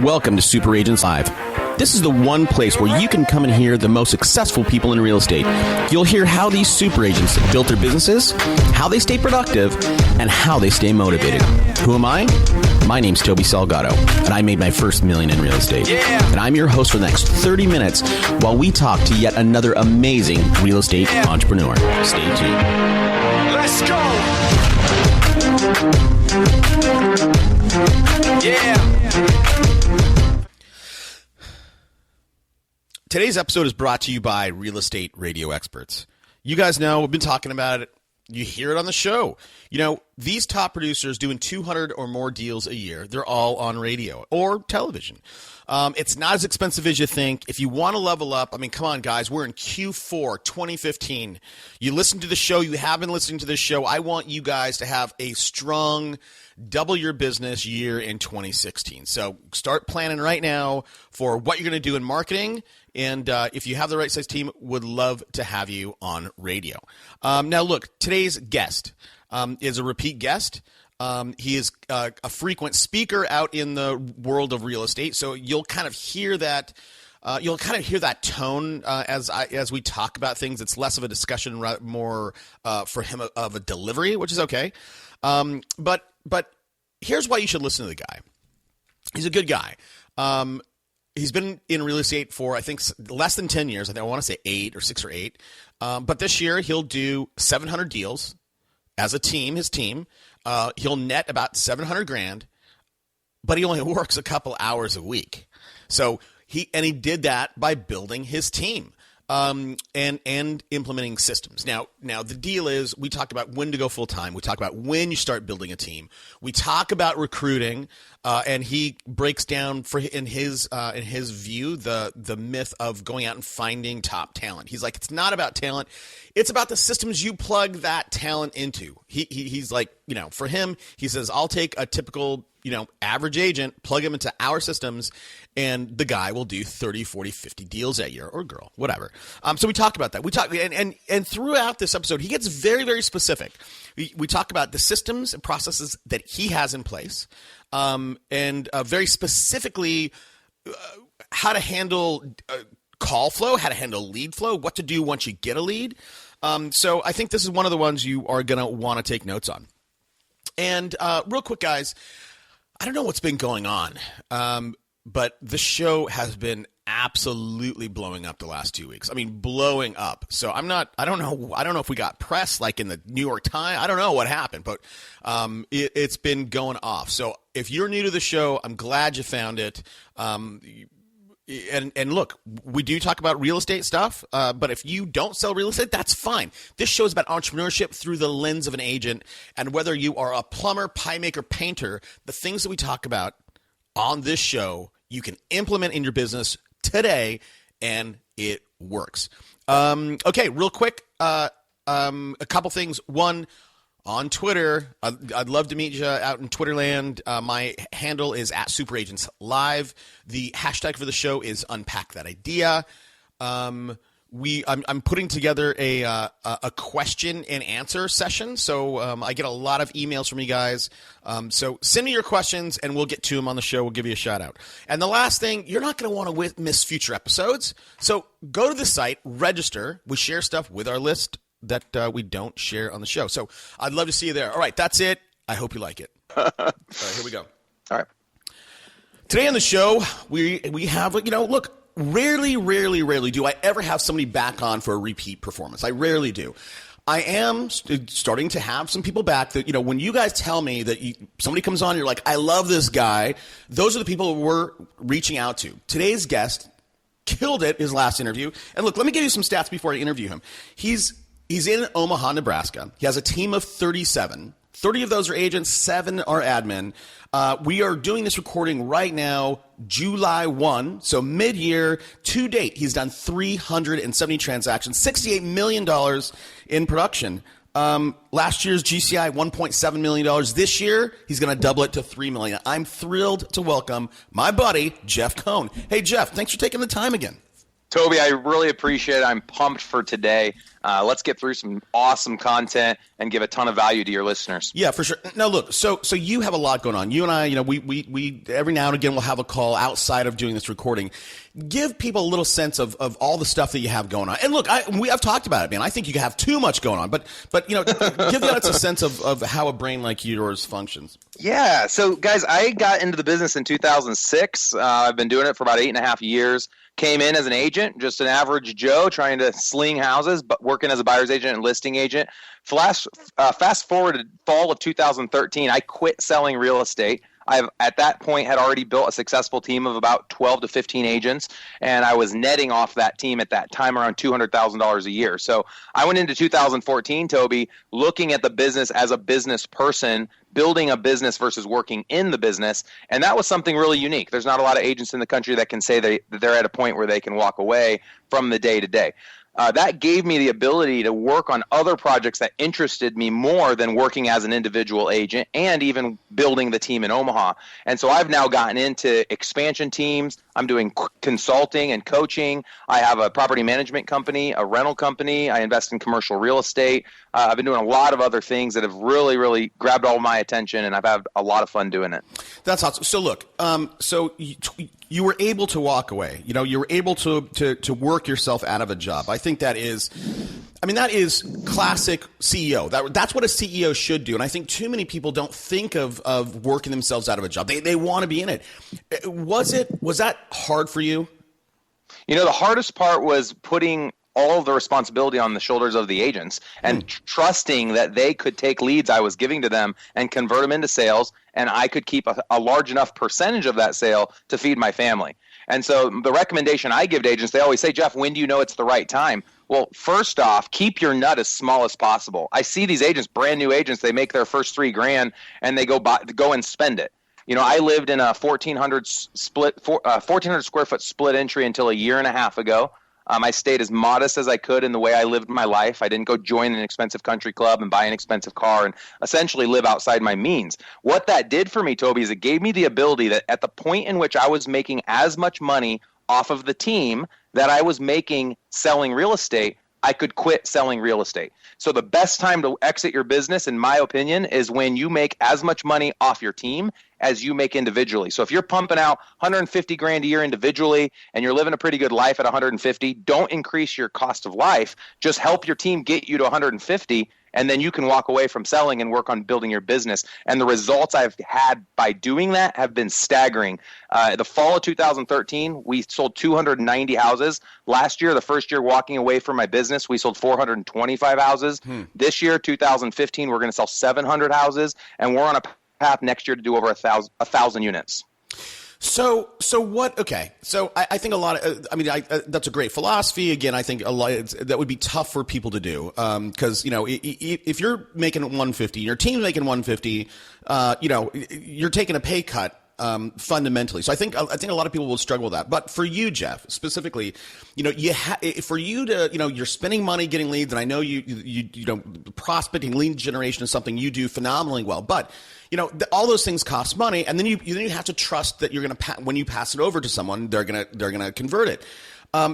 Welcome to Super Agents Live. This is the one place where you can come and hear the most successful people in real estate. You'll hear how these super agents built their businesses, how they stay productive, and how they stay motivated. Who am I? My name's Toby Salgado, and I made my first $1 million in real estate. And I'm your host for the next 30 minutes while we talk to yet another amazing real estate entrepreneur. Stay tuned. Let's go! Yeah! Today's episode is brought to you by Real Estate Radio Experts. You guys know, we've been talking about it. You hear it on the show. You know, these top producers doing 200 or more deals a year, they're all on radio or television. It's not as expensive as you think. If you want to level up, I mean, come on, guys. We're in Q4 2015. You listen to the show. You have been listening to this show. I want you guys to have a strong double your business year in 2016. So start planning right now for what you're going to do in marketing. And if you have the right size team, would love to have you on radio. Now, look, today's guest is a repeat guest. He is a frequent speaker out in the world of real estate. So you'll kind of hear that. You'll kind of hear that tone as we talk about things. It's less of a discussion, more for him of a delivery, which is okay. But here's why you should listen to the guy. He's a good guy. He's been in real estate for, I think, less than 10 years. I want to say 6 or 8. But this year, he'll do 700 deals as a team, his team. He'll net about $700,000, but he only works a couple hours a week. So he did that by building his team. And implementing systems. Now the deal is we talk about when to go full time. We talk about when you start building a team. We talk about recruiting, and he breaks down in his view the myth of going out and finding top talent. He's like, it's not about talent. It's about the systems you plug that talent into. He's like, you know, for him, he says, I'll take a typical, you know, average agent, plug him into our systems, and the guy will do 30, 40, 50 deals that year, or girl, whatever. So we talk about that. We talk, and throughout this episode, he gets very, very specific. We talk about the systems and processes that he has in place, and very specifically how to handle call flow, how to handle lead flow, what to do once you get a lead. So I think this is one of the ones you are going to want to take notes on. And real quick, guys, I don't know what's been going on, but the show has been absolutely blowing up the last 2 weeks. I mean, blowing up. So I don't know if we got press like in the New York Times. I don't know what happened, but it's been going off. So if you're new to the show, I'm glad you found it. And look, we do talk about real estate stuff, but if you don't sell real estate, that's fine. This show is about entrepreneurship through the lens of an agent, and whether you are a plumber, pie maker, painter, the things that we talk about on this show, you can implement in your business today, and it works. Okay, real quick, a couple things. One, on Twitter, I'd love to meet you out in Twitterland. My handle is @SuperAgentsLive. The hashtag for the show is Unpack That Idea. I'm putting together a question and answer session, so I get a lot of emails from you guys. So send me your questions, and we'll get to them on the show. We'll give you a shout out. And the last thing, you're not going to want to miss future episodes. So go to the site, register. We share stuff with our list that we don't share on the show. So I'd love to see you there. All right, that's it. I hope you like it. All right, here we go. All right. Today on the show, we have, you know, look, rarely do I ever have somebody back on for a repeat performance. I rarely do. I am starting to have some people back that, you know, when you guys tell me that somebody comes on, you're like, I love this guy. Those are the people we're reaching out to. Today's guest killed it, his last interview. And look, let me give you some stats before I interview him. He's in Omaha, Nebraska. He has a team of 37. 30 of those are agents, 7 are admin. We are doing this recording right now, July 1, so mid-year. To date, he's done 370 transactions, $68 million in production. Last year's GCI, $1.7 million. This year, he's going to double it to $3 million. I'm thrilled to welcome my buddy, Jeff Cohn. Hey, Jeff, thanks for taking the time again. Toby, I really appreciate it. I'm pumped for today. Let's get through some awesome content and give a ton of value to your listeners. Yeah, for sure. Now, look, so you have a lot going on. You and I, we every now and again we'll have a call outside of doing this recording. Give people a little sense of all the stuff that you have going on. And look, I've talked about it, man. I think you have too much going on. But give the audience a sense of how a brain like yours functions. Yeah. So, guys, I got into the business in 2006. I've been doing it for about 8.5 years. Came in as an agent, just an average Joe trying to sling houses, but working as a buyer's agent and listing agent. Fast forward to fall of 2013, I quit selling real estate. I've at that point had already built a successful team of about 12 to 15 agents, and I was netting off that team at that time around $200,000 a year. So I went into 2014, Toby, looking at the business as a business person, building a business versus working in the business, and that was something really unique. There's not a lot of agents in the country that can say that they're at a point where they can walk away from the day-to-day. That gave me the ability to work on other projects that interested me more than working as an individual agent and even building the team in Omaha. And so I've now gotten into expansion teams. I'm doing consulting and coaching. I have a property management company, a rental company. I invest in commercial real estate. I've been doing a lot of other things that have really, really grabbed all my attention, and I've had a lot of fun doing it. That's awesome. So look, you were able to walk away. You were able to work yourself out of a job. I think that is classic CEO. That's what a CEO should do. And I think too many people don't think of working themselves out of a job. They want to be in it. Was that hard for you? The hardest part was putting all of the responsibility on the shoulders of the agents and trusting that they could take leads I was giving to them and convert them into sales, and I could keep a large enough percentage of that sale to feed my family. And so the recommendation I give to agents, they always say, Jeff, when do you know it's the right time? Well, first off, keep your nut as small as possible. I see these agents, brand new agents, they make their first $3,000 and they go and spend it. I lived in a 1,400 square foot split entry until a year and a half ago. I stayed as modest as I could in the way I lived my life. I didn't go join an expensive country club and buy an expensive car and essentially live outside my means. What that did for me, Toby, is it gave me the ability that at the point in which I was making as much money off of the team that I was making selling real estate, I could quit selling real estate. So the best time to exit your business, in my opinion, is when you make as much money off your team as you make individually. So if you're pumping out $150,000 a year individually and you're living a pretty good life at 150, don't increase your cost of life. Just help your team get you to 150, and then you can walk away from selling and work on building your business. And the results I've had by doing that have been staggering. The fall of 2013, we sold 290 houses. Last year, the first year walking away from my business, we sold 425 houses. This year, 2015, we're going to sell 700 houses, and we're on a path next year to do over 1,000 units. So what? Okay. So I think a lot of, that's a great philosophy. Again, I think a lot that would be tough for people to do. Cause if you're making 150, your team's making 150, you're taking a pay cut. Fundamentally. So I think a lot of people will struggle with that. But for you, Jeff, specifically, for you to, you're spending money getting leads, and I know you prospecting, lead generation is something you do phenomenally well. But all those things cost money, and then you have to trust that you're going to when you pass it over to someone, they're gonna convert it.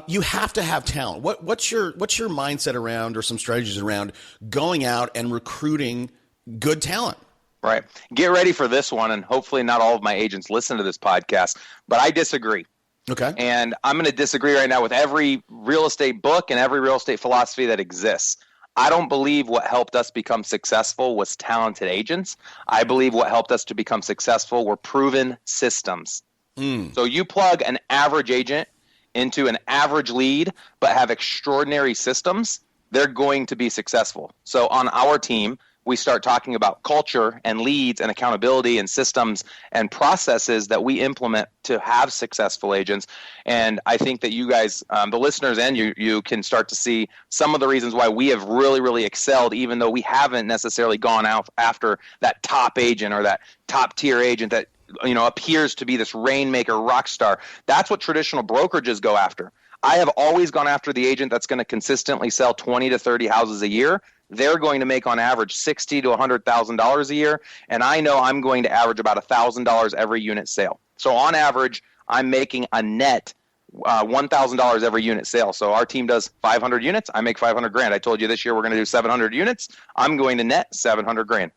You have to have talent. What's your mindset around, or some strategies around going out and recruiting good talent? Right. Get ready for this one, and hopefully not all of my agents listen to this podcast, but I disagree. Okay. And I'm going to disagree right now with every real estate book and every real estate philosophy that exists. I don't believe what helped us become successful was talented agents. I believe what helped us to become successful were proven systems. So you plug an average agent into an average lead, but have extraordinary systems, they're going to be successful. So on our team, we start talking about culture and leads and accountability and systems and processes that we implement to have successful agents. And I think that you guys, the listeners and you can start to see some of the reasons why we have really, really excelled, even though we haven't necessarily gone out after that top agent or that top tier agent that appears to be this rainmaker rock star. That's what traditional brokerages go after. I have always gone after the agent that's going to consistently sell 20 to 30 houses a year. They're going to make on average $60,000 to $100,000 a year, and I know I'm going to average about $1,000 every unit sale. So on average, I'm making a net $1,000 every unit sale. So our team does 500 units. I make 500 grand. I told you this year we're going to do 700 units. I'm going to net 700 grand.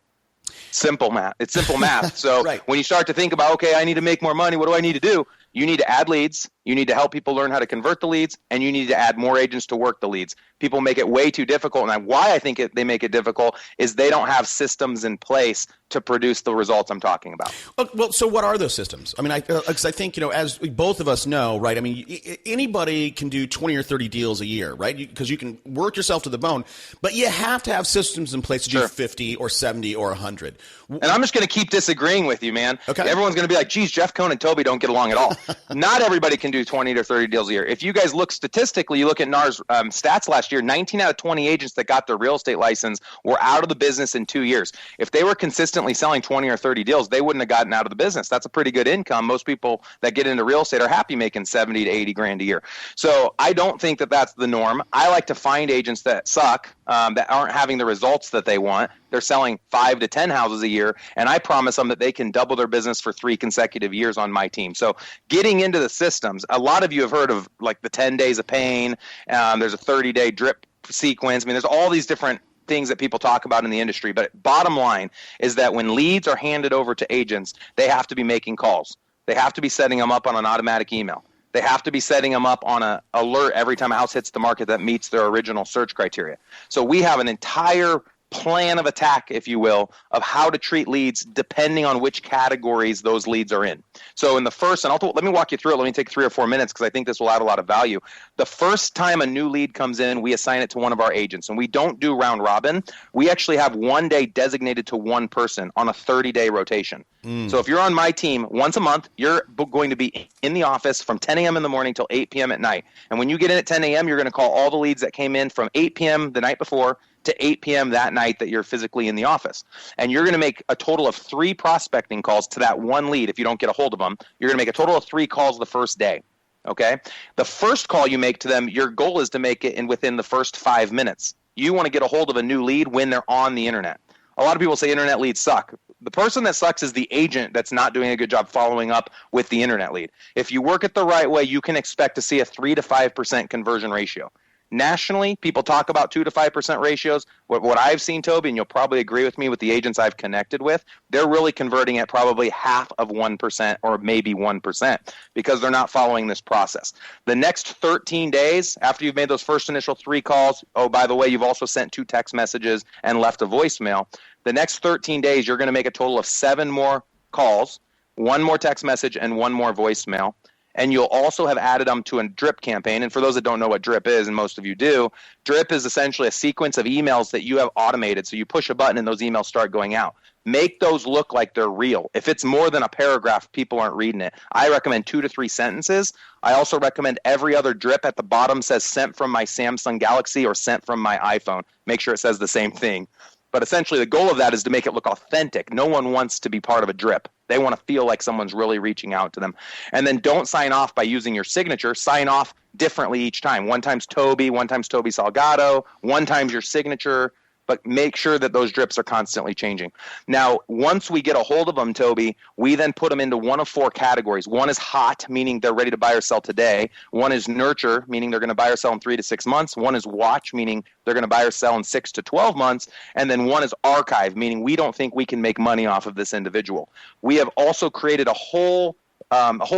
Simple math. It's simple math. So Right. when you start to think about, okay, I need to make more money. What do I need to do? You need to add leads. You need to help people learn how to convert the leads, and you need to add more agents to work the leads. People make it way too difficult, and why I think they make it difficult is they don't have systems in place to produce the results I'm talking about. Well, so what are those systems? I mean, because I think, as both of us know, right? I mean, anybody can do 20 or 30 deals a year, right? Because you can work yourself to the bone, but you have to have systems in place to do 50 or 70 or 100. And I'm just going to keep disagreeing with you, man. Okay. Everyone's going to be like, geez, Jeff Cohn and Toby don't get along at all. Not everybody can do 20 to 30 deals a year. If you guys look statistically, you look at NAR's stats last year, 19 out of 20 agents that got their real estate license were out of the business in 2 years. If they were consistently selling 20 or 30 deals, they wouldn't have gotten out of the business. That's a pretty good income. Most people that get into real estate are happy making 70 to 80 grand a year. So I don't think that that's the norm. I like to find agents that suck, that aren't having the results that they want. They're selling 5 to 10 houses a year, and I promise them that they can double their business for 3 consecutive years on my team. So getting into the systems, a lot of you have heard of like the 10 days of pain. There's a 30-day drip sequence. I mean, there's all these different things that people talk about in the industry. But bottom line is that when leads are handed over to agents, they have to be making calls. They have to be setting them up on an automatic email. They have to be setting them up on an alert every time a house hits the market that meets their original search criteria. So we have an entire plan of attack, if you will, of how to treat leads depending on which categories those leads are in. So in the first, and let me walk you through it. Let me take 3 or 4 minutes because I think this will add a lot of value. The first time a new lead comes in, we assign it to one of our agents, and we don't do round robin. We actually have one day designated to one person on a 30-day rotation. So if you're on my team once a month, you're going to be in the office from 10 a.m. in the morning till 8 p.m. at night. And when you get in at 10 a.m., you're going to call all the leads that came in from 8 p.m. the night before to 8 p.m. that night that you're physically in the office. And you're going to make a total of 3 prospecting calls to that one lead. If you don't get a hold of them, you're going to make a total of 3 calls the first day. Okay? The first call you make to them, your goal is to make it within the first 5 minutes. You want to get a hold of a new lead when they're on the internet. A lot of people say internet leads suck. The person that sucks is the agent that's not doing a good job following up with the internet lead. If you work it the right way, you can expect to see a 3 to 5% conversion ratio. Nationally, people talk about 2 to 5% ratios. What I've seen, Toby, and you'll probably agree with me with the agents I've connected with, they're really converting at probably half of 1% or maybe 1% because they're not following this process. The next 13 days after you've made those first initial 3 calls, oh, by the way, you've also sent 2 text messages and left a voicemail. The next 13 days, you're going to make a total of 7 more calls, 1 more text message, and 1 more voicemail. And you'll also have added them to a drip campaign. And for those that don't know what drip is, and most of you do, drip is essentially a sequence of emails that you have automated. So you push a button and those emails start going out. Make those look like they're real. If it's more than a paragraph, people aren't reading it. I recommend 2 to 3 sentences. I also recommend every other drip at the bottom says sent from my Samsung Galaxy or sent from my iPhone. Make sure it says the same thing. But essentially the goal of that is to make it look authentic. No one wants to be part of a drip. They want to feel like someone's really reaching out to them. And then don't sign off by using your signature. Sign off differently each time. One time's Toby, one time's Toby Salgado, one time's your signature. But make sure that those drips are constantly changing. Now, once we get a hold of them, Toby, we then put them into one of 4 categories. One is hot, meaning they're ready to buy or sell today. One is nurture, meaning they're going to buy or sell in 3 to 6 months. One is watch, meaning they're going to buy or sell in 6 to 12 months. And then one is archive, meaning we don't think we can make money off of this individual. We have also created a whole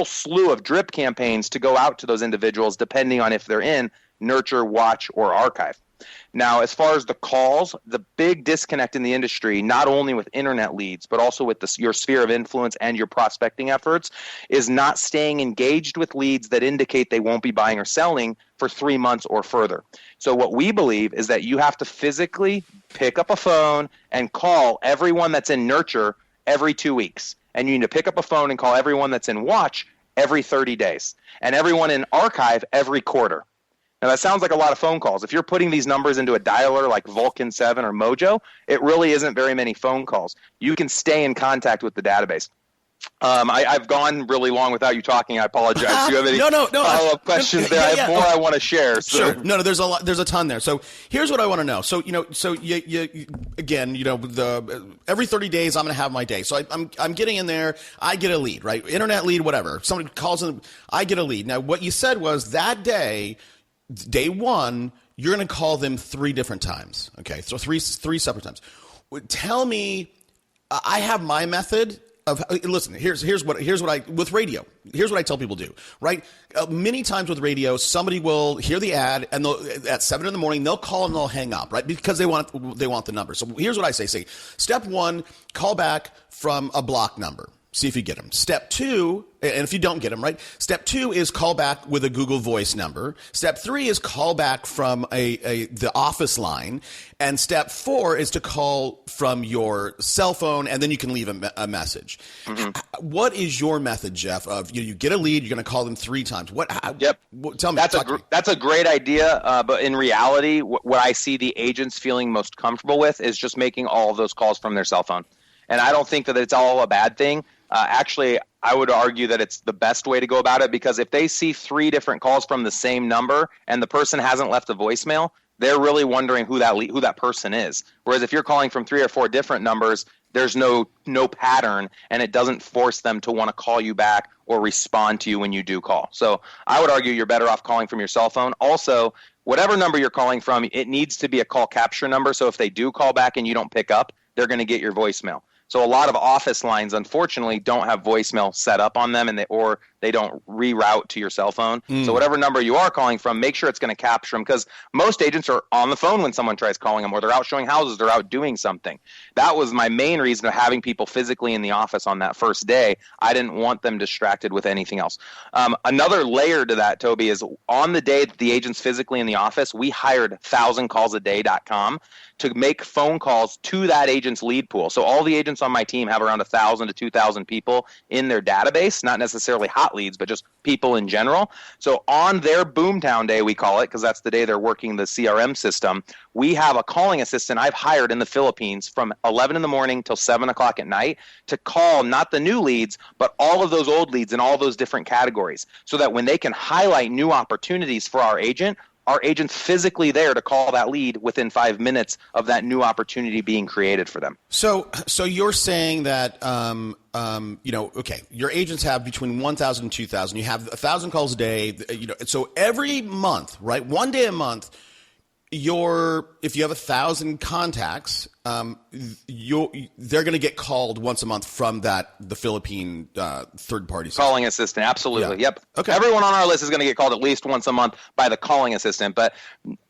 slew of drip campaigns to go out to those individuals, depending on if they're in nurture, watch, or archive. Now, as far as the calls, the big disconnect in the industry, not only with internet leads, but also with your sphere of influence and your prospecting efforts, is not staying engaged with leads that indicate they won't be buying or selling for 3 months or further. So what we believe is that you have to physically pick up a phone and call everyone that's in nurture every 2 weeks. And you need to pick up a phone and call everyone that's in watch every 30 days. And everyone in archive every quarter. Now, that sounds like a lot of phone calls. If you're putting these numbers into a dialer like Vulcan 7 or Mojo, it really isn't very many phone calls. You can stay in contact with the database. I've gone really long without you talking. I apologize. Do you have any follow-up questions there? I have more I want to share. So. Sure. No, there's a ton there. So here's what I want to know. So, you again, every 30 days I'm going to have my day. So I'm getting in there. I get a lead, right? Internet lead, whatever. Somebody calls in, I get a lead. Now, what you said was that day one, you're going to call them 3 different times. Okay. So three separate times. Tell me, I have my method. Listen, here's what I with radio. Here's what I tell people do. Right, many times with radio, somebody will hear the ad and at 7 in the morning they'll call and they'll hang up, right, because they want the number. So here's what I say: step 1, call back from a block number. See if you get them. Step 2, and if you don't get them, right? Step 2 is call back with a Google Voice number. Step 3 is call back from the office line. And step 4 is to call from your cell phone, and then you can leave a message. Mm-hmm. What is your method, Jeff, of you get a lead, you're going to call them 3 times? Tell me. That's a great idea, but in reality, what I see the agents feeling most comfortable with is just making all of those calls from their cell phone. And I don't think that it's all a bad thing. Actually, I would argue that it's the best way to go about it, because if they see 3 different calls from the same number and the person hasn't left a voicemail, they're really wondering who that person is. Whereas if you're calling from 3 or 4 different numbers, there's no pattern, and it doesn't force them to want to call you back or respond to you when you do call. So I would argue you're better off calling from your cell phone. Also, whatever number you're calling from, it needs to be a call capture number. So if they do call back and you don't pick up, they're going to get your voicemail. So a lot of office lines, unfortunately, don't have voicemail set up on them, or they don't reroute to your cell phone. So whatever number you are calling from, make sure it's going to capture them, because most agents are on the phone when someone tries calling them, or they're out showing houses, they're out doing something. That was my main reason of having people physically in the office on that first day. I didn't want them distracted with anything else. Another layer to that, Toby, is on the day that the agent's physically in the office, we hired 1000callsaday.com to make phone calls to that agent's lead pool. So all the agents on my team have around 1,000 to 2,000 people in their database, not necessarily hot leads, but just people in general. So on their Boomtown day, we call it, because that's the day they're working the CRM system, we have a calling assistant I've hired in the Philippines from 11 in the morning till 7 o'clock at night to call not the new leads, but all of those old leads in all those different categories, so that when they can highlight new opportunities for our agent's physically there to call that lead within 5 minutes of that new opportunity being created for them. So you're saying that, okay, your agents have between 1,000 and 2,000. You have 1,000 calls a day. So every month, right, one day a month, if you have 1,000 contacts, they're going to get called once a month from the Philippine third party system. Calling assistant, absolutely. Yeah. Yep. Okay. Everyone on our list is going to get called at least once a month by the calling assistant. But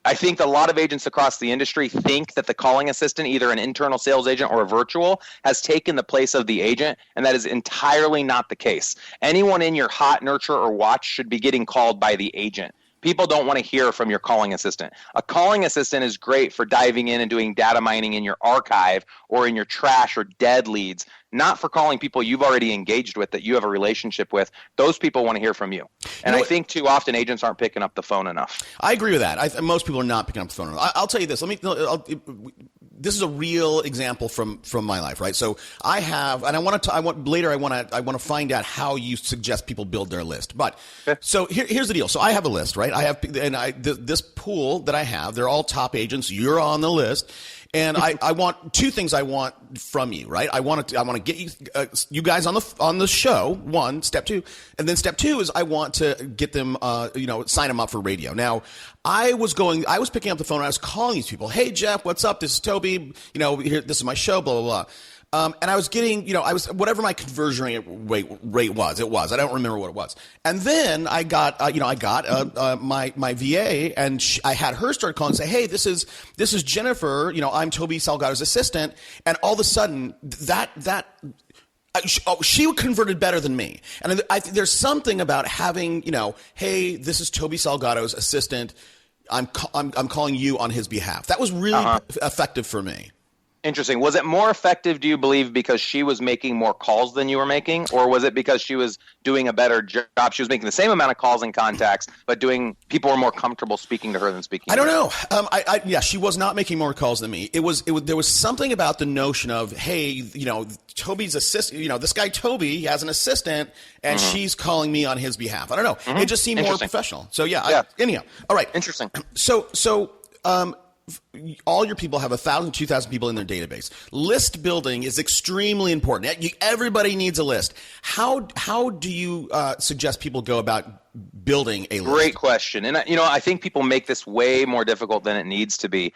I think that a lot of agents across the industry think that the calling assistant, either an internal sales agent or a virtual, has taken the place of the agent, and that is entirely not the case. Anyone in your hot, nurture, or watch should be getting called by the agent. People don't want to hear from your calling assistant. A calling assistant is great for diving in and doing data mining in your archive or in your trash or dead leads, not for calling people you've already engaged with, that you have a relationship with. Those people want to hear from you. And I think too often agents aren't picking up the phone enough. I agree with that. Most people are not picking up the phone enough. I'll tell you this. This is a real example from my life, right? So I have, and I want to find out how you suggest people build their list. But so here's the deal. So I have a list, right? This pool that I have, they're all top agents. You're on the list. And I want 2 things I want from you, right? I want to get you guys on the show. 1, step 2, and then step 2 is I want to get them, sign them up for radio. Now, I was picking up the phone and I was calling these people. Hey, Jeff, what's up? This is Toby. This is my show. Blah blah blah. And I was getting, whatever my conversion rate was. I don't remember what it was. And then I got, my VA, and I had her start calling and say, hey, this is Jennifer. I'm Toby Salgado's assistant. And all of a sudden, she converted better than me. And there's something about having, hey, this is Toby Salgado's assistant. I'm calling you on his behalf. That was really effective for me. Interesting. Was it more effective, do you believe, because she was making more calls than you were making, or was it because she was doing a better job? She was making the same amount of calls and contacts, but people were more comfortable speaking to her than speaking. I don't know. Yeah, she was not making more calls than me. There was something about the notion of, hey, Toby's assistant. This guy Toby has an assistant, and she's calling me on his behalf. I don't know. It just seemed more professional. So yeah. Anyhow, all right. Interesting. So. All your people have 1,000, 2,000 people in their database. List building is extremely important. Everybody needs a list. How do you suggest people go about building a list? Great question. And I think people make this way more difficult than it needs to be.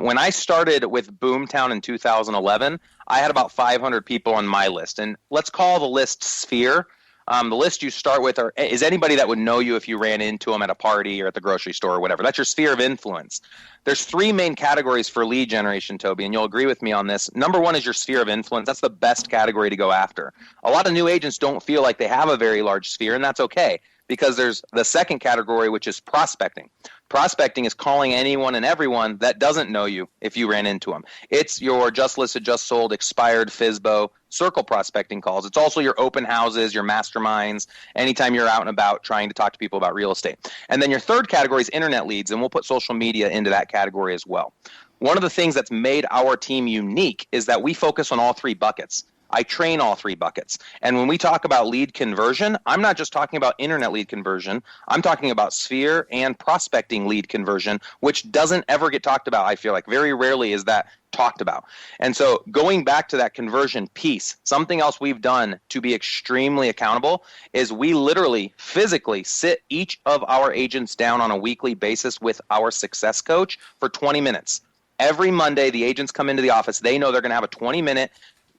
When I started with Boomtown in 2011, I had about 500 people on my list. And let's call the list Sphere. The list you start with is anybody that would know you if you ran into them at a party or at the grocery store or whatever. That's your sphere of influence. There's 3 main categories for lead generation, Toby, and you'll agree with me on this. Number 1 is your sphere of influence. That's the best category to go after. A lot of new agents don't feel like they have a very large sphere, and that's okay, because there's the second category, which is prospecting. Prospecting is calling anyone and everyone that doesn't know you if you ran into them. It's your just listed, just sold, expired, FSBO, circle prospecting calls. It's also your open houses, your masterminds, anytime you're out and about trying to talk to people about real estate. And then your third category is internet leads, and we'll put social media into that category as well. One of the things that's made our team unique is that we focus on all 3 buckets. I train all 3 buckets. And when we talk about lead conversion, I'm not just talking about internet lead conversion. I'm talking about sphere and prospecting lead conversion, which doesn't ever get talked about. I feel like very rarely is that talked about. And so going back to that conversion piece, something else we've done to be extremely accountable is we literally physically sit each of our agents down on a weekly basis with our success coach for 20 minutes. Every Monday, the agents come into the office. They know they're going to have a 20-minute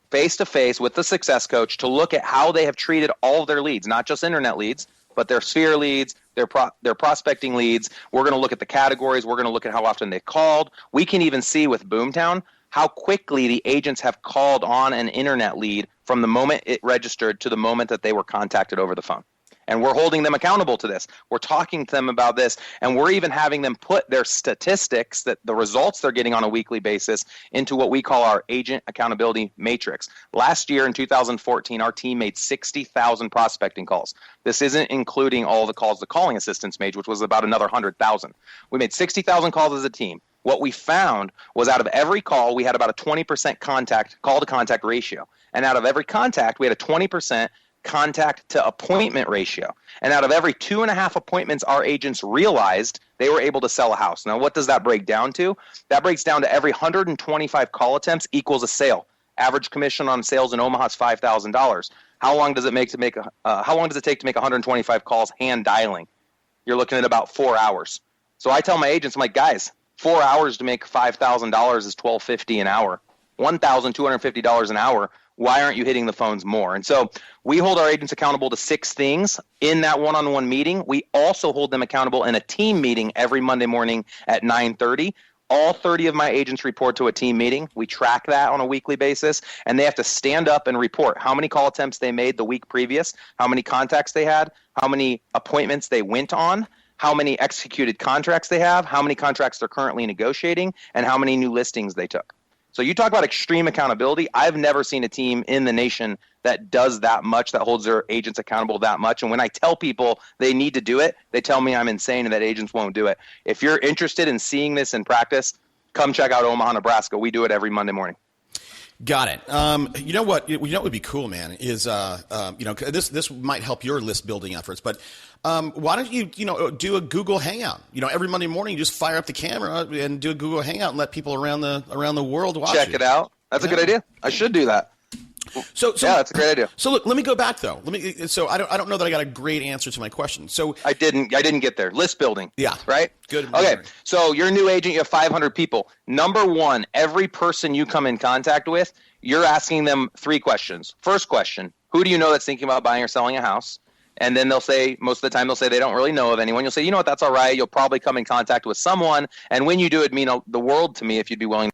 face-to-face with the success coach to look at how they have treated all of their leads, not just internet leads, but their sphere leads, their prospecting leads. We're going to look at the categories. We're going to look at how often they called. We can even see with Boomtown how quickly the agents have called on an internet lead from the moment it registered to the moment that they were contacted over the phone. And we're holding them accountable to this. We're talking to them about this, and we're even having them put their statistics, that the results they're getting on a weekly basis, into what we call our agent accountability matrix. Last year in 2014, our team made 60,000 prospecting calls. This isn't including all the calls the calling assistants made, which was about another 100,000. We made 60,000 calls as a team. What we found was out of every call, we had about a 20% call-to-contact ratio. And out of every contact, we had a 20% contact to appointment ratio. And out of every 2.5 appointments our agents realized, they were able to sell a house. Now, what does that break down to? That breaks down to every 125 call attempts equals a sale. Average commission on sales in Omaha is $5,000. How long does it take to make 125 calls hand dialing? You're looking at about 4 hours. So I tell my agents, I'm like, guys, 4 hours to make $5,000 is $1,250 an hour, $1,250 an hour. Why aren't you hitting the phones more? And so we hold our agents accountable to 6 things in that one-on-one meeting. We also hold them accountable in a team meeting every Monday morning at 9:30. All 30 of my agents report to a team meeting. We track that on a weekly basis, and they have to stand up and report how many call attempts they made the week previous, how many contacts they had, how many appointments they went on, how many executed contracts they have, how many contracts they're currently negotiating, and how many new listings they took. So you talk about extreme accountability. I've never seen a team in the nation that does that much, that holds their agents accountable that much. And when I tell people they need to do it, they tell me I'm insane and that agents won't do it. If you're interested in seeing this in practice, come check out Omaha, Nebraska. We do it every Monday morning. Got it. You know what? What would be cool, man, is this might help your list building efforts. But why don't you do a Google Hangout? Every Monday morning, you just fire up the camera and do a Google Hangout and let people around the world watch. Check it out. That's a good idea. I should do that. So yeah, that's a great idea. So look, let me go back though. I don't know that I got a great answer to my question. So I didn't get there. List building. Yeah. Right? Good. Okay. So you're a new agent, you have 500 people. Number 1, every person you come in contact with, you're asking them 3 questions. First question, who do you know that's thinking about buying or selling a house? And then they'll say, most of the time they'll say they don't really know of anyone. You'll say, you know what, that's all right. You'll probably come in contact with someone. And when you do, it'd mean the world to me if you'd be willing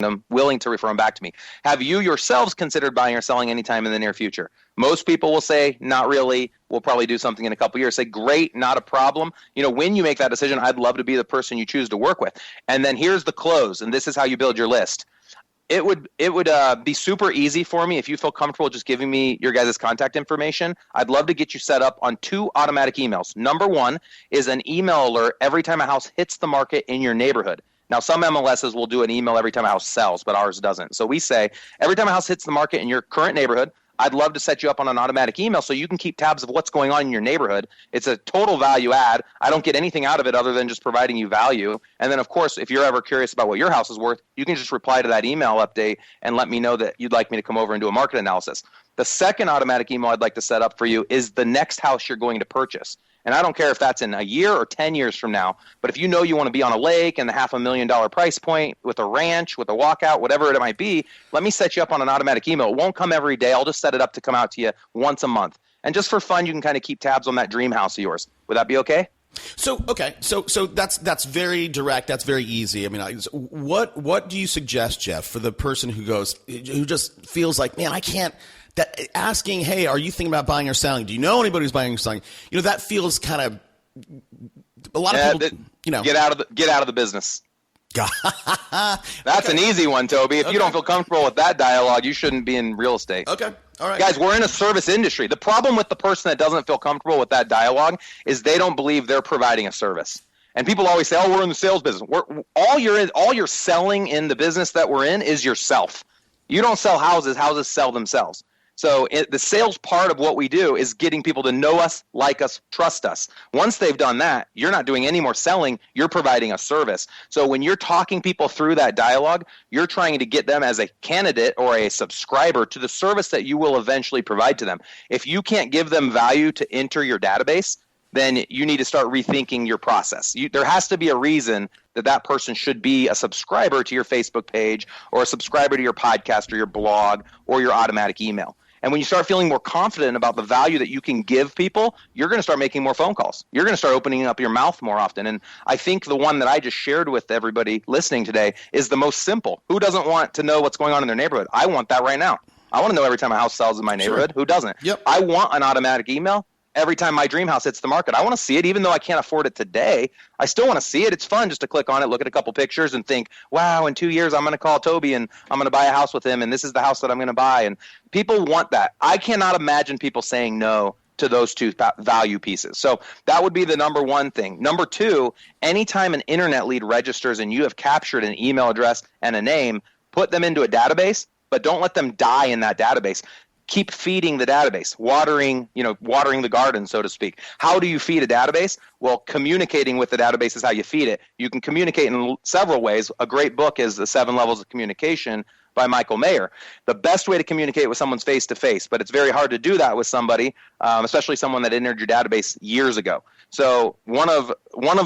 to refer them back to me. Have you yourselves considered buying or selling anytime in the near future? Most people will say, not really. We'll probably do something in a couple years. Say, great, not a problem. When you make that decision, I'd love to be the person you choose to work with. And then here's the close, and this is how you build your list. It would be super easy for me if you feel comfortable just giving me your guys' contact information. I'd love to get you set up on 2 automatic emails. Number one is an email alert every time a house hits the market in your neighborhood. Now, some MLSs will do an email every time a house sells, but ours doesn't. So we say every time a house hits the market in your current neighborhood, I'd love to set you up on an automatic email so you can keep tabs of what's going on in your neighborhood. It's a total value add. I don't get anything out of it other than just providing you value. And then, of course, if you're ever curious about what your house is worth, you can just reply to that email update and let me know that you'd like me to come over and do a market analysis. The second automatic email I'd like to set up for you is the next house you're going to purchase. And I don't care if that's in a year or 10 years from now, but if you know you want to be on a lake and the $500,000 price point with a ranch, with a walkout, whatever it might be, let me set you up on an automatic email. It won't come every day. I'll just set it up to come out to you once a month. And just for fun, you can kind of keep tabs on that dream house of yours. Would that be okay? So that's very direct. That's very easy. I mean, what do you suggest, Jeff, for the person who just feels like, man, I can't. That asking, hey, are you thinking about buying or selling? Do you know anybody who's buying or selling? That feels kind of a lot of people. Get out of the business. That's an easy one, Toby. If you don't feel comfortable with that dialogue, you shouldn't be in real estate. Okay. All right. Guys, we're in a service industry. The problem with the person that doesn't feel comfortable with that dialogue is they don't believe they're providing a service. And people always say, "Oh, we're in the sales business." All you're selling in the business that we're in is yourself. You don't sell houses. Houses sell themselves. So the sales part of what we do is getting people to know us, like us, trust us. Once they've done that, you're not doing any more selling. You're providing a service. So when you're talking people through that dialogue, you're trying to get them as a candidate or a subscriber to the service that you will eventually provide to them. If you can't give them value to enter your database, then you need to start rethinking your process. There has to be a reason that person should be a subscriber to your Facebook page or a subscriber to your podcast or your blog or your automatic email. And when you start feeling more confident about the value that you can give people, you're going to start making more phone calls. You're going to start opening up your mouth more often. And I think the one that I just shared with everybody listening today is the most simple. Who doesn't want to know what's going on in their neighborhood? I want that right now. I want to know every time a house sells in my neighborhood. Sure. Who doesn't? Yep. I want an automatic email every time my dream house hits the market. I want to see it, even though I can't afford it today. I still want to see it. It's fun just to click on it, look at a couple pictures, and think, wow, in 2 years I'm going to call Toby and I'm going to buy a house with him, and this is the house that I'm going to buy. And people want that. I cannot imagine people saying no to those two value pieces. So that would be the number one thing. Number two, anytime an internet lead registers and you have captured an email address and a name, put them into a database, but don't let them die in that database. Keep feeding the database, watering the garden, so to speak. How do you feed a database? Well, communicating with the database is how you feed it. You can communicate in several ways. A great book is The 7 Levels of Communication by Michael Mayer. The best way to communicate with someone's face-to-face, but it's very hard to do that with somebody, especially someone that entered your database years ago. So one of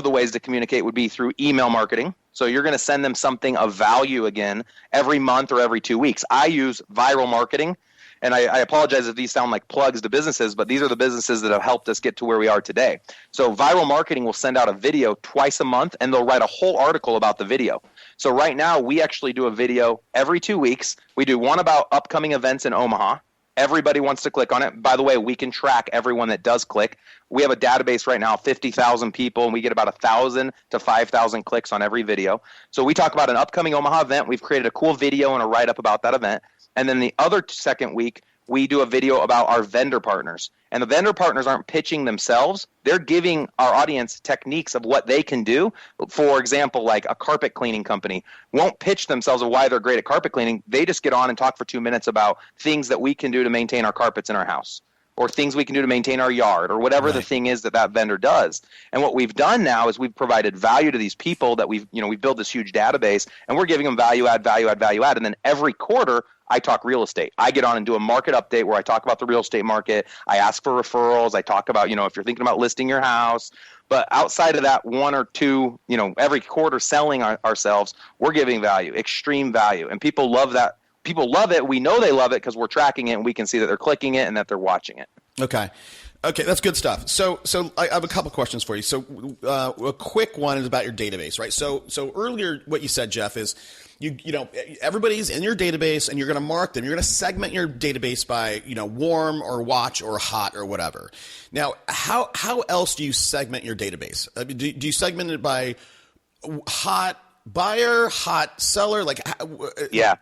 the ways to communicate would be through email marketing. So you're going to send them something of value again every month or every 2 weeks. I use viral marketing. And I apologize if these sound like plugs to businesses, but these are the businesses that have helped us get to where we are today. So viral marketing will send out a video twice a month, and they'll write a whole article about the video. So right now, we actually do a video every 2 weeks. We do one about upcoming events in Omaha. Everybody wants to click on it. By the way, we can track everyone that does click. We have a database right now, 50,000 people, and we get about 1,000 to 5,000 clicks on every video. So we talk about an upcoming Omaha event. We've created a cool video and a write-up about that event. And then the other second week, we do a video about our vendor partners. And the vendor partners aren't pitching themselves. They're giving our audience techniques of what they can do. For example, like a carpet cleaning company won't pitch themselves of why they're great at carpet cleaning. They just get on and talk for 2 minutes about things that we can do to maintain our carpets in our house, or things we can do to maintain our yard, or whatever the thing is that vendor does. And what we've done now is we've provided value to these people that we've built this huge database, and we're giving them value add. And then every quarter, I talk real estate. I get on and do a market update where I talk about the real estate market. I ask for referrals. I talk about, if you're thinking about listing your house. But outside of that, one or two, every quarter selling ourselves, we're giving value, extreme value. And people love that. People love it. We know they love it because we're tracking it and we can see that they're clicking it and that they're watching it. Okay, that's good stuff. So I have a couple questions for you. So a quick one is about your database, right? So earlier what you said, Jeff, is everybody's in your database and you're going to mark them. You're going to segment your database by warm or watch or hot or whatever. Now, how else do you segment your database? Do you segment it by hot, buyer, hot seller? Like, Yeah.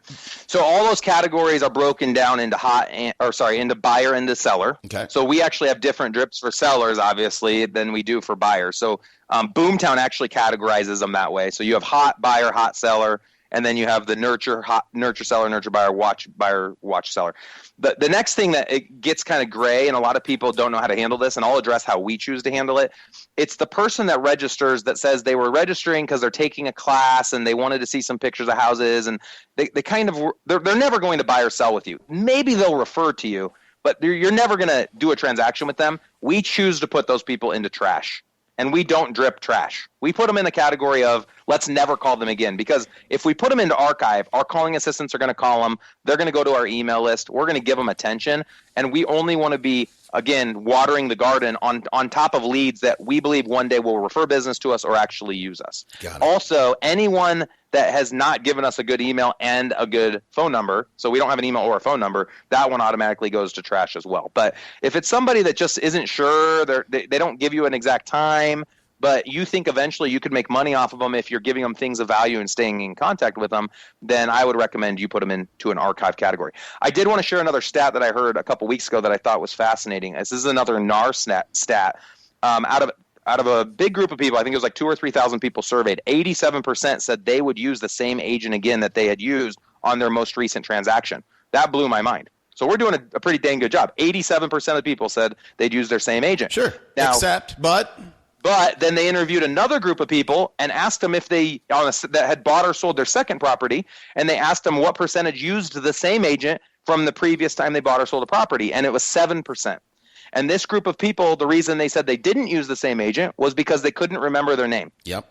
So all those categories are broken down into into buyer and the seller. Okay. So we actually have different drips for sellers, obviously, than we do for buyers. So Boomtown actually categorizes them that way. So you have hot buyer, hot seller, and then you have the nurture seller, nurture buyer, watch seller. The next thing that it gets kind of gray, and a lot of people don't know how to handle this, and I'll address how we choose to handle it. It's the person that registers that says they were registering because they're taking a class and they wanted to see some pictures of houses, and they're never going to buy or sell with you. Maybe they'll refer to you, but you're never going to do a transaction with them. We choose to put those people into trash. And we don't drip trash. We put them in the category of let's never call them again. Because if we put them into archive, our calling assistants are going to call them. They're going to go to our email list. We're going to give them attention. And we only want to be, again, watering the garden on top of leads that we believe one day will refer business to us or actually use us. Also, anyone that has not given us a good email and a good phone number, so we don't have an email or a phone number, that one automatically goes to trash as well. But if it's somebody that just isn't sure, they don't give you an exact time, but you think eventually you could make money off of them if you're giving them things of value and staying in contact with them, then I would recommend you put them into an archive category. I did want to share another stat that I heard a couple weeks ago that I thought was fascinating. This is another NAR stat. Out of a big group of people, I think it was like 2,000 or 3,000 people surveyed, 87% said they would use the same agent again that they had used on their most recent transaction. That blew my mind. So we're doing a pretty dang good job. 87% of people said they'd use their same agent. Sure, now, But then they interviewed another group of people and asked them if that had bought or sold their second property, and they asked them what percentage used the same agent from the previous time they bought or sold a property, and it was 7%. And this group of people, the reason they said they didn't use the same agent was because they couldn't remember their name. Yep.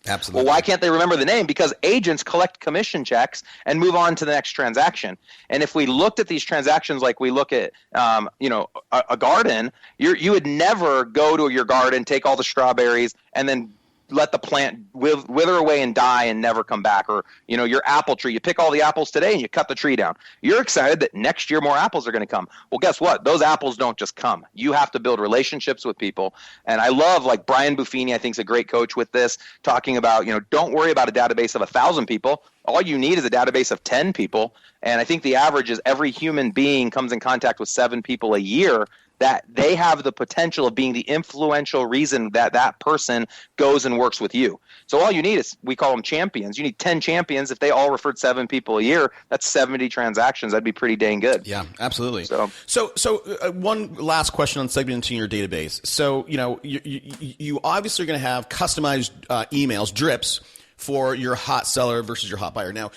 Absolutely. Well, why can't they remember the name? Because agents collect commission checks and move on to the next transaction. And if we looked at these transactions like we look at, a garden, you would never go to your garden, take all the strawberries, and then let the plant wither away and die and never come back. Or, your apple tree, you pick all the apples today and you cut the tree down. You're excited that next year more apples are going to come. Well, guess what? Those apples don't just come. You have to build relationships with people. And I love, like, Brian Buffini, I think is a great coach with this, talking about, don't worry about a database of 1,000 people. All you need is a database of 10 people. And I think the average is every human being comes in contact with 7 people a year, that they have the potential of being the influential reason that person goes and works with you. So all you need is, we call them champions. You need 10 champions. If they all referred 7 people a year, that's 70 transactions. That'd be pretty dang good. Yeah, absolutely. So one last question on segmenting your database. So, you obviously are going to have customized emails, drips, for your hot seller versus your hot buyer. Now,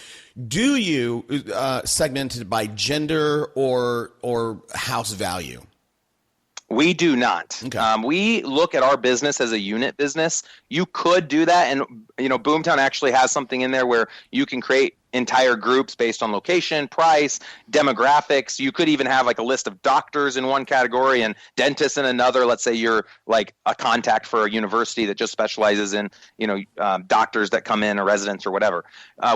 do you segment it by gender or house value? We do not. Okay. We look at our business as a unit business. You could do that, and Boomtown actually has something in there where you can create entire groups based on location, price, demographics. You could even have like a list of doctors in one category and dentists in another. Let's say you're like a contact for a university that just specializes in doctors that come in, or residents or whatever.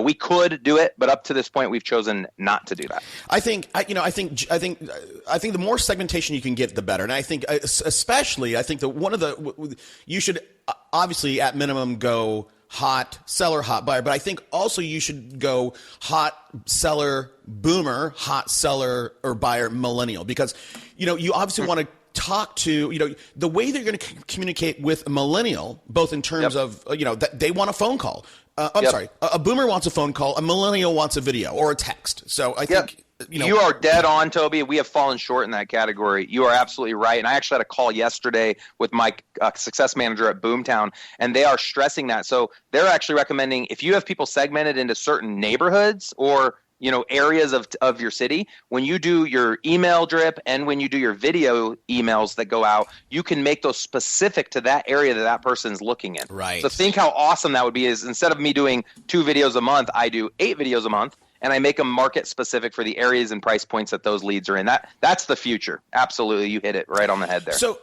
We could do it, but up to this point, we've chosen not to do that. I think the more segmentation you can get, the better. And I think especially, that you should obviously at minimum go hot seller, hot buyer, but I think also you should go hot seller, boomer, hot seller or buyer, millennial, because you obviously want to talk to the way that you're going to communicate with a millennial, both in terms of that they want a phone call. A boomer wants a phone call, a millennial wants a video or a text. So I think you are dead on, Toby. We have fallen short in that category. You are absolutely right. And I actually had a call yesterday with my success manager at Boomtown, and they are stressing that. So they're actually recommending, if you have people segmented into certain neighborhoods or areas of your city, when you do your email drip and when you do your video emails that go out, you can make those specific to that area that person's looking in. Right. So think how awesome that would be, is instead of me doing 2 videos a month, I do 8 videos a month, and I make them market specific for the areas and price points that those leads are in. That's the future. Absolutely. You hit it right on the head there. So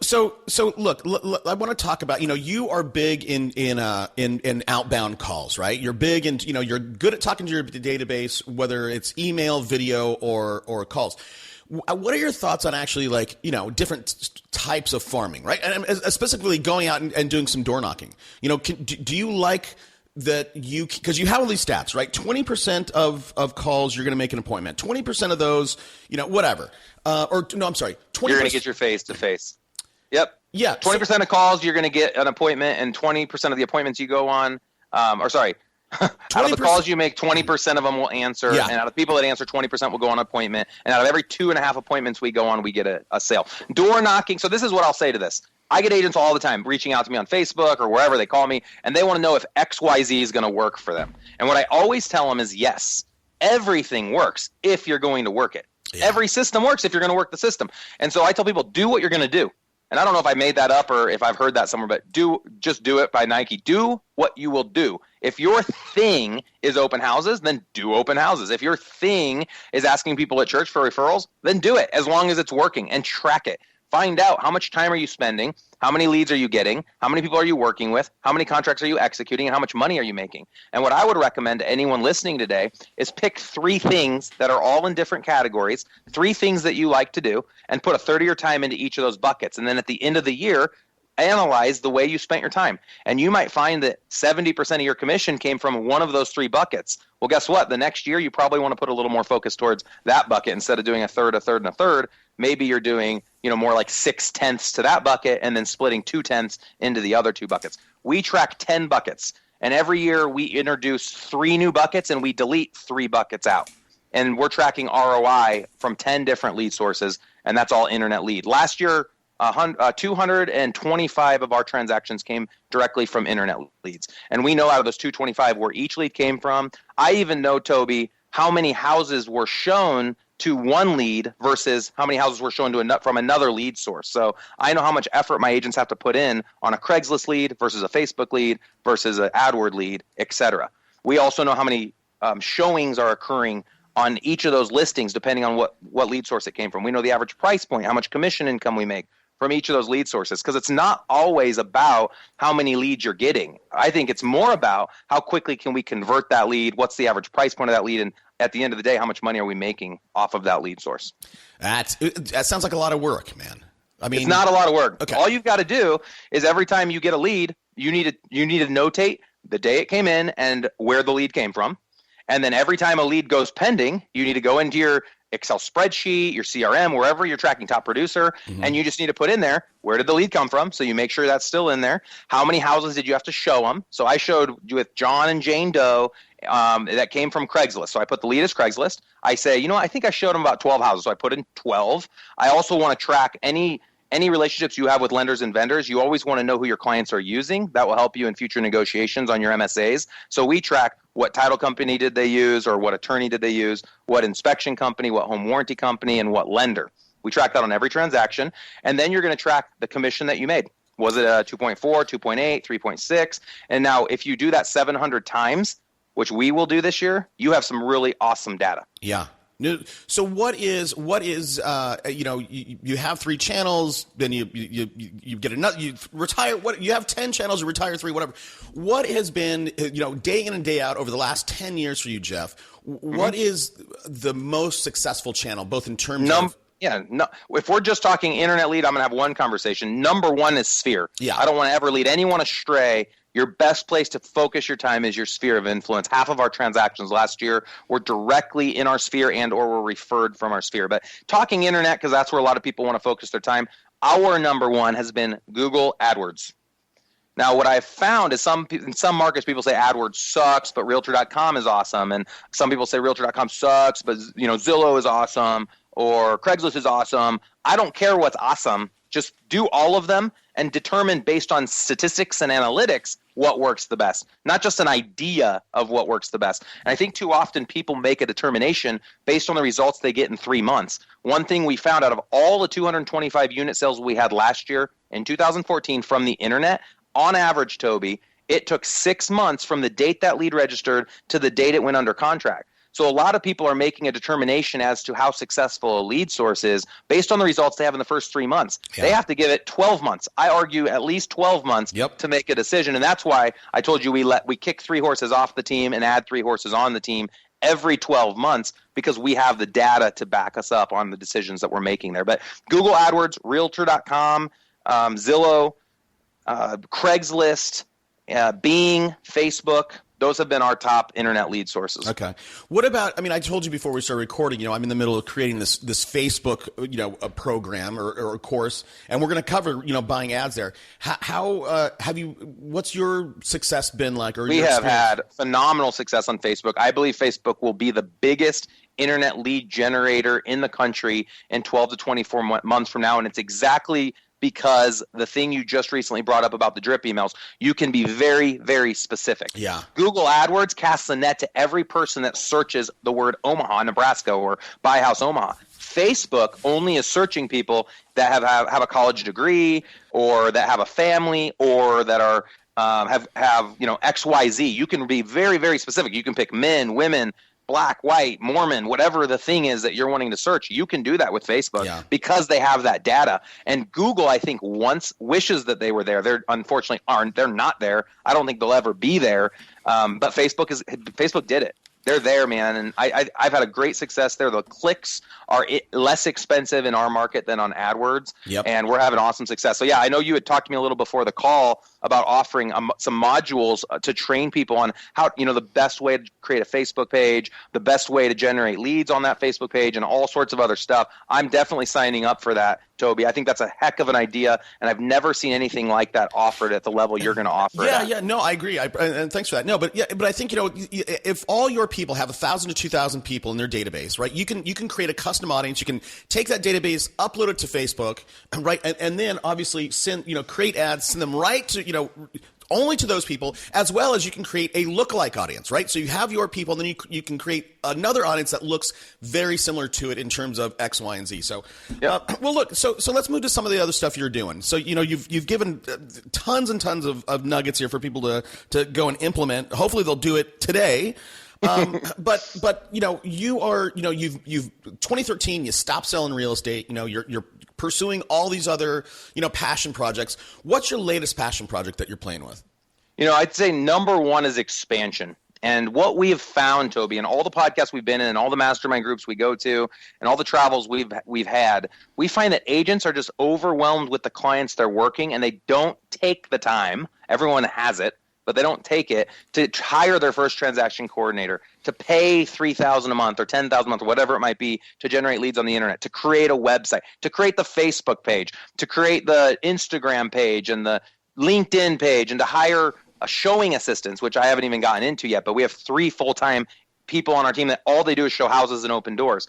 look, I want to talk about, you are big in outbound calls, right? You're big and, you're good at talking to your database, whether it's email, video, or calls. What are your thoughts on actually different types of farming, right? And specifically going out and doing some door knocking. Do you like that because you have all these stats, right? 20% of calls, you're going to make an appointment. 20% of those, whatever. Or no, I'm sorry. 20%. You're going to get your face to face. Yep. Yeah. 20% of calls, you're going to get an appointment, and 20% of the appointments you go on, out of the calls you make, 20% of them will answer, and out of the people that answer, 20% will go on an appointment, and out of every 2.5 appointments we go on, we get a sale. Door knocking. So this is what I'll say to this. I get agents all the time reaching out to me on Facebook or wherever they call me, and they want to know if XYZ is going to work for them. And what I always tell them is, yes, everything works if you're going to work it. Yeah. Every system works if you're going to work the system. And so I tell people, do what you're going to do. And I don't know if I made that up or if I've heard that somewhere, but just do it by Nike. Do what you will do. If your thing is open houses, then do open houses. If your thing is asking people at church for referrals, then do it as long as it's working, and track it. Find out how much time are you spending, how many leads are you getting, how many people are you working with, how many contracts are you executing, and how much money are you making. And what I would recommend to anyone listening today is pick 3 things that are all in different categories, 3 things that you like to do, and put a third of your time into each of those buckets. And then at the end of the year, analyze the way you spent your time. And you might find that 70% of your commission came from one of those 3 buckets. Well, guess what? The next year, you probably want to put a little more focus towards that bucket instead of doing a third, a third, and a third. Maybe you're doing, more like 6/10 to that bucket and then splitting 2/10 into the other 2 buckets. We track 10 buckets, and every year we introduce 3 new buckets and we delete 3 buckets out. And we're tracking ROI from 10 different lead sources, and that's all internet lead. Last year, 225 of our transactions came directly from internet leads. And we know out of those 225 where each lead came from. I even know, Toby, how many houses were shown to one lead versus how many houses were shown from another lead source. So I know how much effort my agents have to put in on a Craigslist lead versus a Facebook lead versus an AdWord lead, etc. We also know how many showings are occurring on each of those listings depending on what lead source it came from. We know the average price point, how much commission income we make from each of those lead sources, because it's not always about how many leads you're getting. I think it's more about how quickly can we convert that lead, what's the average price point of that lead, and at the end of the day, how much money are we making off of that lead source? That sounds like a lot of work, man. I mean, it's not a lot of work. Okay. All you've got to do is every time you get a lead, you need to notate the day it came in and where the lead came from. And then every time a lead goes pending, you need to go into your Excel spreadsheet, your CRM, wherever you're tracking top producer, and you just need to put in there, where did the lead come from? So you make sure that's still in there. How many houses did you have to show them? So I showed with John and Jane Doe that came from Craigslist. So I put the lead as Craigslist. I say, I think I showed them about 12 houses. So I put in 12. I also want to track any relationships you have with lenders and vendors. You always want to know who your clients are using. That will help you in future negotiations on your MSAs. So we track what title company did they use, or what attorney did they use, what inspection company, what home warranty company, and what lender. We track that on every transaction. And then you're going to track the commission that you made. Was it a 2.4, 2.8, 3.6? And now if you do that 700 times, which we will do this year, you have some really awesome data. Yeah. So what is you have 3 channels, then you get another, you retire, you have 10 channels, you retire 3, whatever. What has been, day in and day out over the last 10 years for you, Jeff, what is the most successful channel, both in terms of... Yeah, no. If we're just talking internet lead, I'm going to have one conversation. Number 1 is Sphere. Yeah. I don't want to ever lead anyone astray. Your best place to focus your time is your sphere of influence. Half of our transactions last year were directly in our sphere and or were referred from our sphere. But talking internet, because that's where a lot of people want to focus their time, our number 1 has been Google AdWords. Now, what I've found is in some markets, people say AdWords sucks, but Realtor.com is awesome. And some people say Realtor.com sucks, but Zillow is awesome, or Craigslist is awesome. I don't care what's awesome. Just do all of them and determine based on statistics and analytics what works the best, not just an idea of what works the best. And I think too often people make a determination based on the results they get in 3 months. One thing we found out of all the 225 unit sales we had last year in 2014 from the internet, on average, Toby, it took 6 months from the date that lead registered to the date it went under contract. So a lot of people are making a determination as to how successful a lead source is based on the results they have in the first 3 months. Yeah. They have to give it 12 months. I argue at least 12 months to make a decision. And that's why I told you we kick 3 horses off the team and add 3 horses on the team every 12 months because we have the data to back us up on the decisions that we're making there. But Google AdWords, Realtor.com, Zillow, Craigslist, Bing, Facebook, those have been our top internet lead sources. Okay. What about, I mean, I told you before we started recording, I'm in the middle of creating this Facebook, a program or a course, and we're going to cover, buying ads there. How what's your success been like? Or we have had phenomenal success on Facebook. I believe Facebook will be the biggest internet lead generator in the country in 12 to 24 months from now. And it's exactly because the thing you just recently brought up about the drip emails, you can be very, very specific. Yeah. Google AdWords casts a net to every person that searches the word Omaha, Nebraska, or Buy House Omaha. Facebook only is searching people that have a college degree, or that have a family, or that are have XYZ. You can be very, very specific. You can pick men, women, black, white, Mormon, whatever the thing is that you're wanting to search. You can do that with Facebook because they have that data. And Google, I think, once wishes that they were there. They're unfortunately aren't. They're not there. I don't think they'll ever be there. But Facebook did it. They're there, man, and I've had a great success there. The clicks are less expensive in our market than on AdWords, and we're having awesome success. So, yeah, I know you had talked to me a little before the call about offering some modules to train people on how, the best way to create a Facebook page, the best way to generate leads on that Facebook page, and all sorts of other stuff. I'm definitely signing up for that, Toby. I think that's a heck of an idea, and I've never seen anything like that offered at the level you're going to offer. No, I agree. And thanks for that. No, but I think, if all your people have 1,000 to 2,000 people in their database, right? You can create a custom audience. You can take that database, upload it to Facebook, right? And then obviously create ads, send them right to, only to those people, as well as you can create a lookalike audience, right? So you have your people, and then you can create another audience that looks very similar to it in terms of X, Y, and Z. So, well, look, so let's move to some of the other stuff you're doing. So, you've given tons and tons of nuggets here for people to go and implement. Hopefully they'll do it today. But you are, you've 2013, you stopped selling real estate. You're pursuing all these other, passion projects. What's your latest passion project that you're playing with? I'd say number one is expansion. And what we have found, Toby, in all the podcasts we've been in, and all the mastermind groups we go to, and all the travels we've had, we find that agents are just overwhelmed with the clients they're working, and they don't take the time. Everyone has it, but they don't take it to hire their first transaction coordinator, to pay $3,000 a month or $10,000 a month or whatever it might be to generate leads on the internet, to create a website, to create the Facebook page, to create the Instagram page and the LinkedIn page, and to hire showing assistants, which I haven't even gotten into yet, but we have 3 full-time people on our team that all they do is show houses and open doors,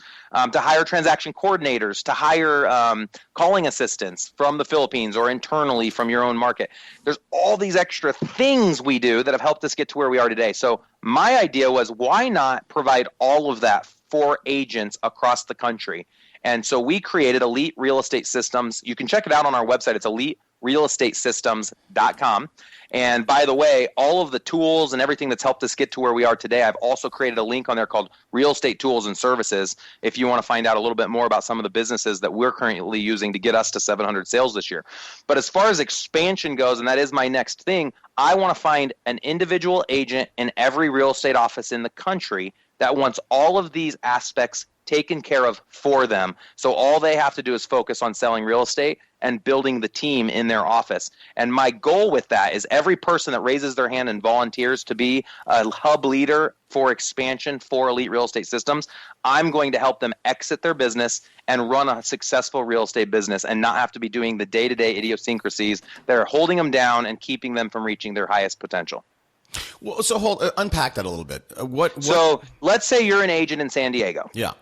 to hire transaction coordinators, to hire calling assistants from the Philippines or internally from your own market. There's all these extra things we do that have helped us get to where we are today. So my idea was, why not provide all of that for agents across the country? And so we created Elite Real Estate Systems. You can check it out on our website. It's eliterealestatesystems.com. And by the way, all of the tools and everything that's helped us get to where we are today, I've also created a link on there called Real Estate Tools and Services if you want to find out a little bit more about some of the businesses that we're currently using to get us to 700 sales this year. But as far as expansion goes, and that is my next thing, I want to find an individual agent in every real estate office in the country that wants all of these aspects taken care of for them. So all they have to do is focus on selling real estate and building the team in their office. And my goal with that is every person that raises their hand and volunteers to be a hub leader for expansion for Elite Real Estate Systems, I'm going to help them exit their business and run a successful real estate business and not have to be doing the day-to-day idiosyncrasies that are holding them down and keeping them from reaching their highest potential. Well, so unpack that a little bit. So let's say you're an agent in San Diego. Yeah.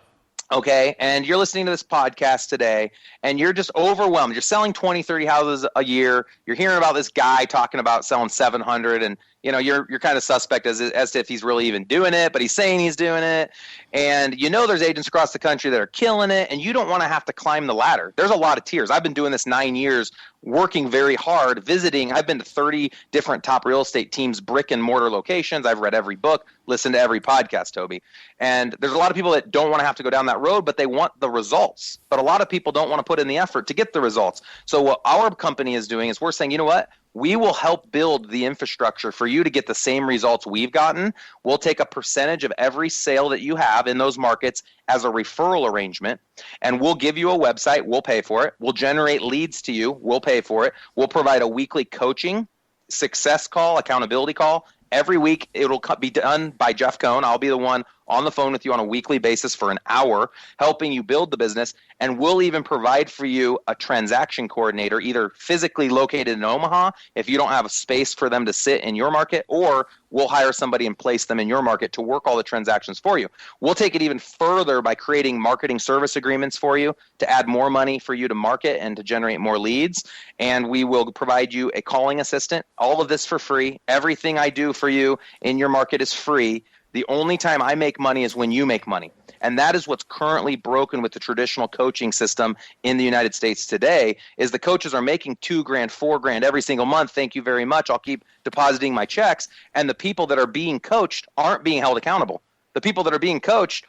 Okay, and you're listening to this podcast today, and you're just overwhelmed. You're selling 20, 30 houses a year. You're hearing about this guy talking about selling 700, and you're kind of suspect as to if he's really even doing it, but he's saying he's doing it. And there's agents across the country that are killing it, and you don't want to have to climb the ladder. There's a lot of tiers. I've been doing this 9 years, working very hard, visiting. I've been to 30 different top real estate teams, brick and mortar locations. I've read every book, listened to every podcast, Toby. And there's a lot of people that don't want to have to go down that road, but they want the results. But a lot of people don't want to put in the effort to get the results. So what our company is doing is we're saying, you know what? We will help build the infrastructure for you to get the same results we've gotten. We'll take a percentage of every sale that you have in those markets as a referral arrangement, and we'll give you a website. We'll pay for it. We'll generate leads to you. We'll pay for it. We'll provide a weekly coaching, success call, accountability call Every week, it'll be done by Jeff Cohn. I'll be the one on the phone with you on a weekly basis for an hour, helping you build the business. And we'll even provide for you a transaction coordinator, either physically located in Omaha, if you don't have a space for them to sit in your market, or we'll hire somebody and place them in your market to work all the transactions for you. We'll take it even further by creating marketing service agreements for you to add more money for you to market and to generate more leads. And we will provide you a calling assistant. All of this for free. Everything I do for you in your market is free. The only time I make money is when you make money. And that is what's currently broken with the traditional coaching system in the United States today, is the coaches are making $2,000, $4,000 every single month. Thank you very much. I'll keep depositing my checks. And the people that are being coached aren't being held accountable. The people that are being coached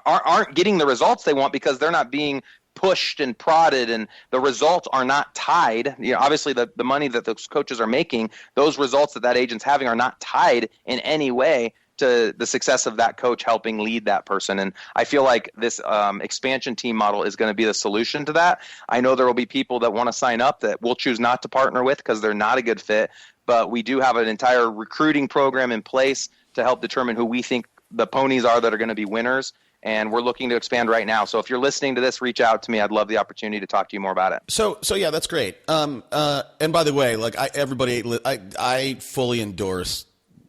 aren't getting the results they want because they're not being pushed and prodded, and the results are not tied. Obviously the money that those coaches are making, those results that agent's having are not tied in any way to the success of that coach helping lead that person. And I feel like this expansion team model is going to be the solution to that. I know there will be people that want to sign up that we'll choose not to partner with because they're not a good fit, but we do have an entire recruiting program in place to help determine who we think the ponies are that are going to be winners. And we're looking to expand right now. So if you're listening to this, reach out to me. I'd love the opportunity to talk to you more about it. So yeah, that's great. And by the way, like I fully endorse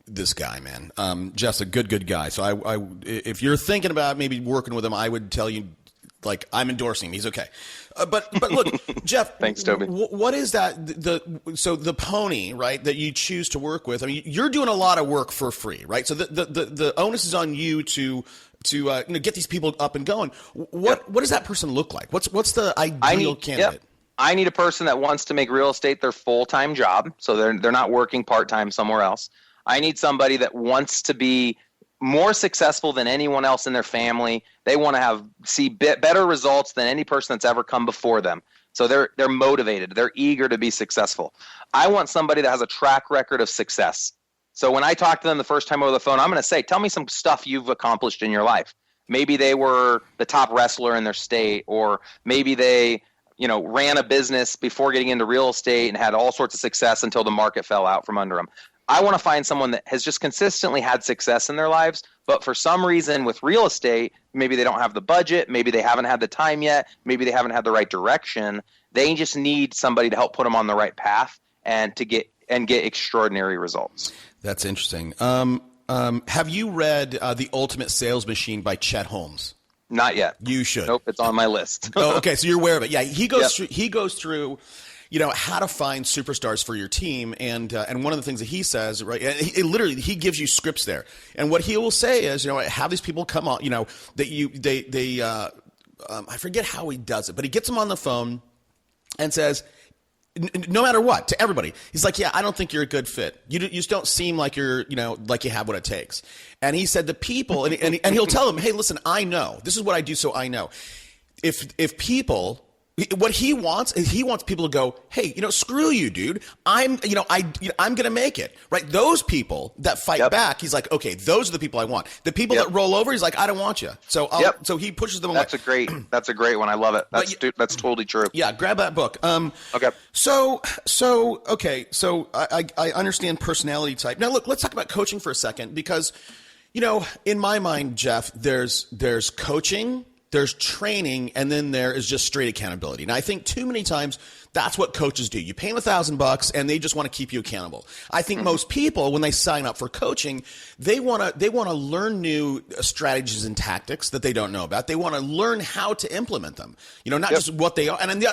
this guy, man. Jeff's a good guy. So I if you're thinking about maybe working with him, I would tell you, like, I'm endorsing him. He's okay. But look, Jeff. Thanks, Toby. What is that? So the pony, right, that you choose to work with? I mean, you're doing a lot of work for free, right? So the onus is on you to get these people up and going. What does that person look like? What's the ideal candidate? Yep. I need a person that wants to make real estate their full-time job, so they're not working part-time somewhere else. I need somebody that wants to be more successful than anyone else in their family. They want to see better results than any person that's ever come before them. So they're motivated. They're eager to be successful. I want somebody that has a track record of success. So when I talk to them the first time over the phone, I'm going to say, tell me some stuff you've accomplished in your life. Maybe they were the top wrestler in their state, or maybe they ran a business before getting into real estate and had all sorts of success until the market fell out from under them. I want to find someone that has just consistently had success in their lives, but for some reason with real estate, maybe they don't have the budget, maybe they haven't had the time yet, maybe they haven't had the right direction. They just need somebody to help put them on the right path and to get extraordinary results. That's interesting. Have you read The Ultimate Sales Machine by Chet Holmes? Not yet. You should. Nope, it's on my list. Oh, okay, so you're aware of it. Yeah, he goes through how to find superstars for your team, and one of the things that he says, right, and he gives you scripts there, and what he will say is, have these people come on, that I forget how he does it, but he gets them on the phone and says, no matter what, to everybody, he's like, yeah, I don't think you're a good fit. You just don't seem like you're, like you have what it takes. And he said the people, and he'll tell them, hey, listen, I know this is what I do, so I know if people. What he wants is he wants people to go, hey, screw you, dude. I'm going to make it, right? Those people that fight back, he's like, okay, those are the people I want. The people that roll over, he's like, I don't want you. So so he pushes them away. That's a great one. I love it. That's totally true. Yeah, grab that book. Okay. So I understand personality type. Now look, let's talk about coaching for a second, because in my mind, Jeff, there's coaching, there's training, and then there is just straight accountability. And I think too many times that's what coaches do. You pay them $1,000 and they just want to keep you accountable. I think most people, when they sign up for coaching, they want to learn new strategies and tactics that they don't know about. They want to learn how to implement them. Not just what they are. And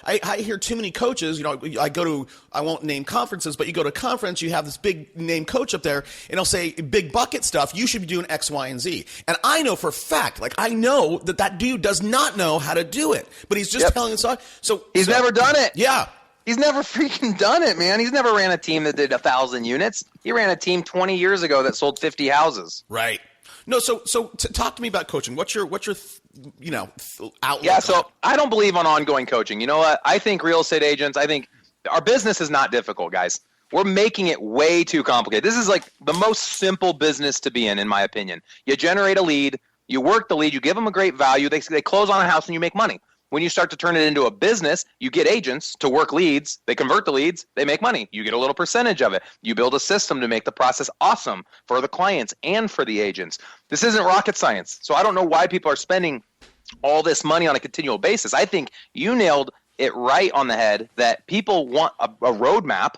I hear too many coaches. I won't name conferences, but you go to a conference, you have this big name coach up there, and he'll say big bucket stuff. You should be doing X, Y, and Z. And I know for a fact, I know that dude does not know how to do it, but he's just telling us. So he's never done it. Yeah. He's never freaking done it, man. He's never ran a team that did 1,000 units. He ran a team 20 years ago that sold 50 houses. Right. No, so talk to me about coaching. What's your outlook? Yeah, so I don't believe on ongoing coaching. You know what? I think real estate agents, our business is not difficult, guys. We're making it way too complicated. This is like the most simple business to be in my opinion. You generate a lead, you work the lead, you give them a great value, they close on a house and you make money. When you start to turn it into a business, you get agents to work leads. They convert the leads. They make money. You get a little percentage of it. You build a system to make the process awesome for the clients and for the agents. This isn't rocket science. So I don't know why people are spending all this money on a continual basis. I think you nailed it right on the head that people want a roadmap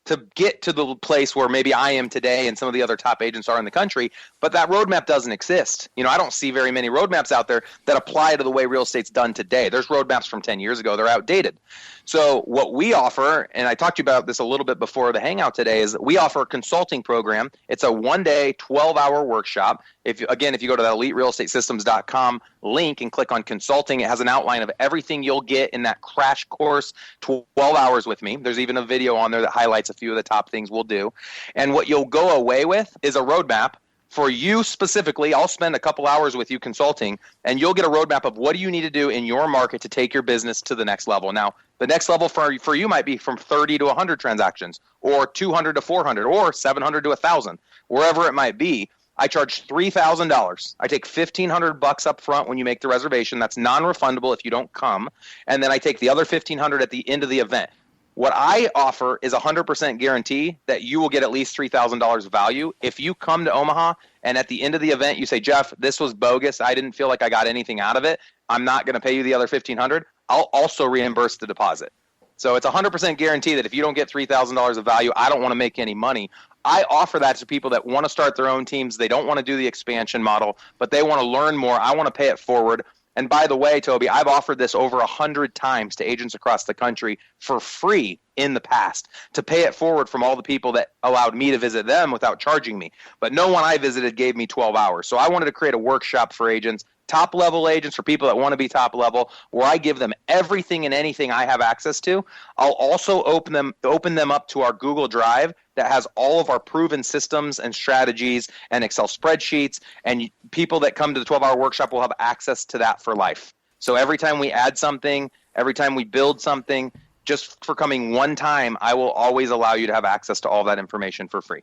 to get to the place where maybe I am today and some of the other top agents are in the country, but that roadmap doesn't exist. I don't see very many roadmaps out there that apply to the way real estate's done today. There's roadmaps from 10 years ago. They're outdated. So what we offer, and I talked to you about this a little bit before the hangout today, is we offer a consulting program. It's a one-day, 12-hour workshop. If you go to the EliteRealEstateSystems.com link and click on consulting, it has an outline of everything you'll get in that crash course, 12 hours with me. There's even a video on there that highlights a few of the top things we'll do. And what you'll go away with is a roadmap for you specifically. I'll spend a couple hours with you consulting, and you'll get a roadmap of what do you need to do in your market to take your business to the next level. Now, the next level for you might be from 30 to 100 transactions, or 200 to 400, or 700 to 1,000, wherever it might be. I charge $3,000. I take $1,500 up front when you make the reservation. That's non-refundable if you don't come. And then I take the other $1,500 at the end of the event. What I offer is 100% guarantee that you will get at least $3,000 value. If you come to Omaha and at the end of the event you say, Jeff, this was bogus. I didn't feel like I got anything out of it. I'm not going to pay you the other $1,500. I'll also reimburse the deposit. So it's 100% guarantee that if you don't get $3,000 of value, I don't want to make any money. I offer that to people that want to start their own teams. They don't want to do the expansion model, but they want to learn more. I want to pay it forward. And by the way, Toby, I've offered this over 100 times to agents across the country for free in the past to pay it forward from all the people that allowed me to visit them without charging me. But no one I visited gave me 12 hours. So I wanted to create a workshop for agents, top level agents, for people that want to be top level, where I give them everything and anything I have access to. I'll also open them up to our Google Drive that has all of our proven systems and strategies and Excel spreadsheets, and people that come to the 12-hour workshop will have access to that for life. So every time we add something, every time we build something, just for coming one time, I will always allow you to have access to all that information for free.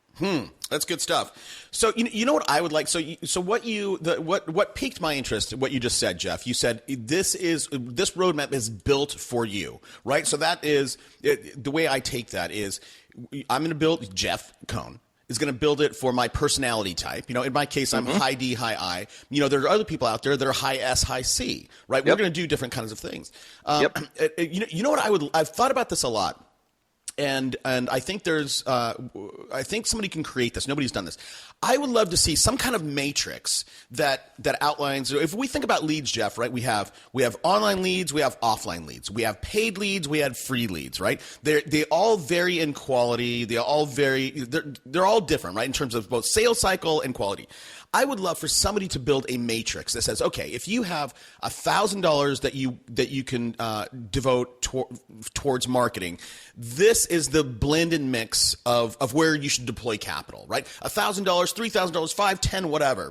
That's good stuff. So you know what I would like. So what piqued my interest? What you just said, Jeff. You said this roadmap is built for you, right? So that is the way I take that is I'm going to build Jeff Cohn is going to build it for my personality type. In my case, I'm high D, high I. There are other people out there that are high S, high C, right? We're going to do different kinds of things. You know what I've thought about this a lot. And I think I think somebody can create this. Nobody's done this. I would love to see some kind of matrix that outlines. If we think about leads, Jeff, right? We have online leads, we have offline leads, we have paid leads, we have free leads, right? They all vary in quality. They're all different, right? In terms of both sales cycle and quality. I would love for somebody to build a matrix that says, okay, if you have $1,000 that you can devote towards marketing, this is the blend and mix of where you should deploy capital, right? $1,000, $3,000, $5,000, $10,000, whatever.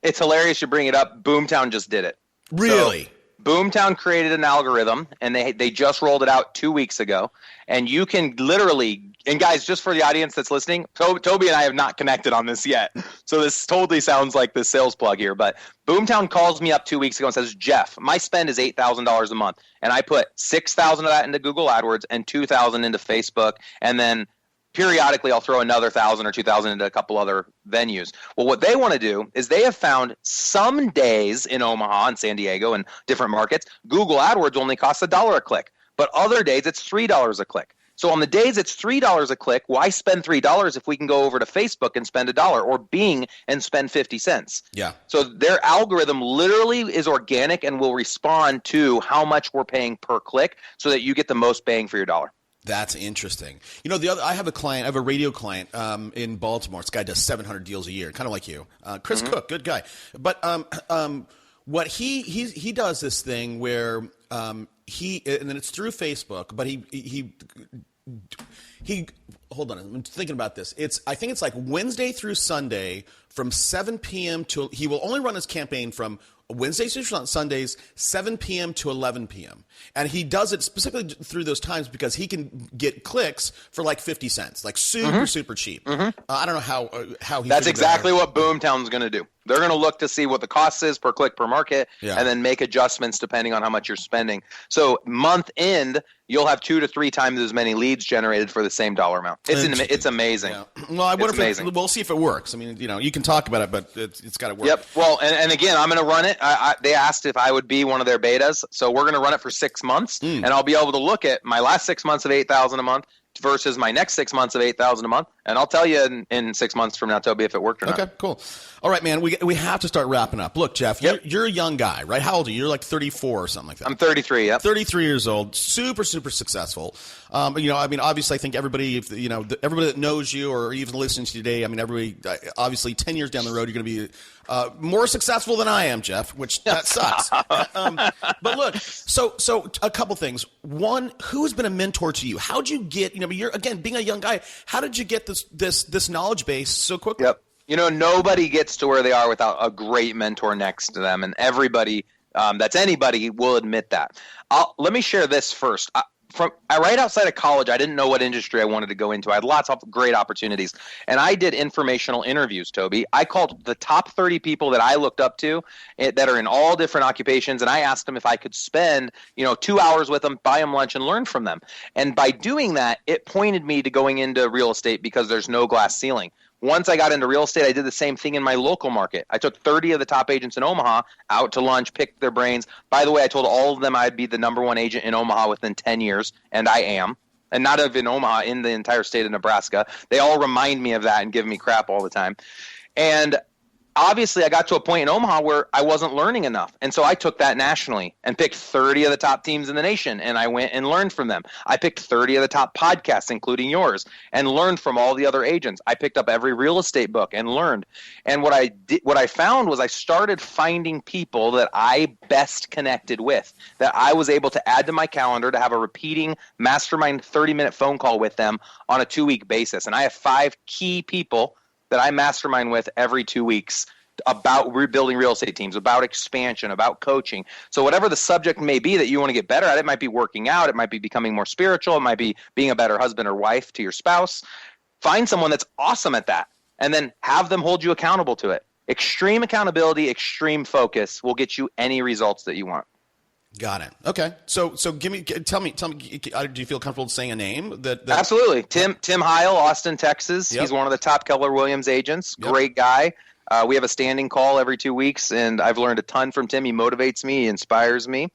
It's hilarious you bring it up. Boomtown just did it. Really? So, Boomtown created an algorithm, and they just rolled it out 2 weeks ago. And you can literally – and guys, just for the audience that's listening, Toby and I have not connected on this yet. So this totally sounds like the sales plug here. But Boomtown calls me up 2 weeks ago and says, Jeff, my spend is $8,000 a month. And I put $6,000 of that into Google AdWords and $2,000 into Facebook. And then periodically I'll throw another $1,000 or $2,000 into a couple other venues. Well, what they want to do is they have found some days in Omaha and San Diego and different markets, Google AdWords only costs $1 a click. But other days it's $3 a click. So on the days it's $3 a click, why spend $3 if we can go over to Facebook and spend $1 or Bing and spend 50 cents? Yeah. So their algorithm literally is organic and will respond to how much we're paying per click so that you get the most bang for your dollar. That's interesting. I have a radio client in Baltimore. This guy does 700 deals a year, kind of like you. Chris Cook, good guy. But what he does this thing where and then it's through Facebook, but he hold on, I'm thinking about this. I think it's like Wednesday through Sunday from 7 p.m. to, he will only run his campaign from Wednesdays through Sundays, 7 p.m. to 11 p.m. And he does it specifically through those times because he can get clicks for like 50 cents, like super cheap. I don't know how he. That's exactly what Boomtown's going to do. They're going to look to see what the cost is per click per market, and then make adjustments depending on how much you're spending. So month end, you'll have 2 to 3 times as many leads generated for the same dollar amount. It's amazing. Yeah. Well, I wonder if we'll see if it works. I mean, you can talk about it, but it's got to work. Yep. Well, and again, I'm going to run it. They asked if I would be one of their betas, so we're going to run it for 6 months, and I'll be able to look at my last 6 months of $8,000 a month versus my next 6 months of $8,000 a month, and I'll tell you in 6 months from now, Toby, if it worked or not. Okay, cool. All right, man, we have to start wrapping up. Look, Jeff, you're a young guy, right? How old are you? You're like 34 or something like that. I'm 33. Yep. 33 years old, super successful. I mean, obviously, I think everybody, everybody that knows you or even listens to you today, I mean, everybody, obviously, 10 years down the road, you're going to be more successful than I am, Jeff, which that sucks. But look, so a couple things. One, who's been a mentor to you? How'd you get? You're again being a young guy. How did you get this knowledge base so quickly? Yep. Nobody gets to where they are without a great mentor next to them, and everybody that's anybody will admit that. Let me share this first. Right outside of college, I didn't know what industry I wanted to go into. I had lots of great opportunities, and I did informational interviews, Toby. I called the top 30 people that I looked up to that are in all different occupations, and I asked them if I could spend 2 hours with them, buy them lunch, and learn from them. And by doing that, it pointed me to going into real estate because there's no glass ceiling. Once I got into real estate, I did the same thing in my local market. I took 30 of the top agents in Omaha out to lunch, picked their brains. By the way, I told all of them I'd be the number 1 agent in Omaha within 10 years, and I am. And not in Omaha, in the entire state of Nebraska. They all remind me of that and give me crap all the time. And obviously, I got to a point in Omaha where I wasn't learning enough. And so I took that nationally and picked 30 of the top teams in the nation, and I went and learned from them. I picked 30 of the top podcasts, including yours, and learned from all the other agents. I picked up every real estate book and learned. And what I found was I started finding people that I best connected with, that I was able to add to my calendar to have a repeating mastermind 30-minute phone call with them on a 2-week basis. And I have 5 key people that I mastermind with every 2 weeks about rebuilding real estate teams, about expansion, about coaching. So whatever the subject may be that you want to get better at, it might be working out, it might be becoming more spiritual, it might be being a better husband or wife to your spouse. Find someone that's awesome at that, and then have them hold you accountable to it. Extreme accountability, extreme focus will get you any results that you want. Got it. Okay. So tell me, do you feel comfortable saying a name? Absolutely. Tim Heil, Austin, Texas. Yep. He's one of the top Keller Williams agents. Yep. Great guy. We have a standing call every 2 weeks, and I've learned a ton from Tim. He motivates me, he inspires me.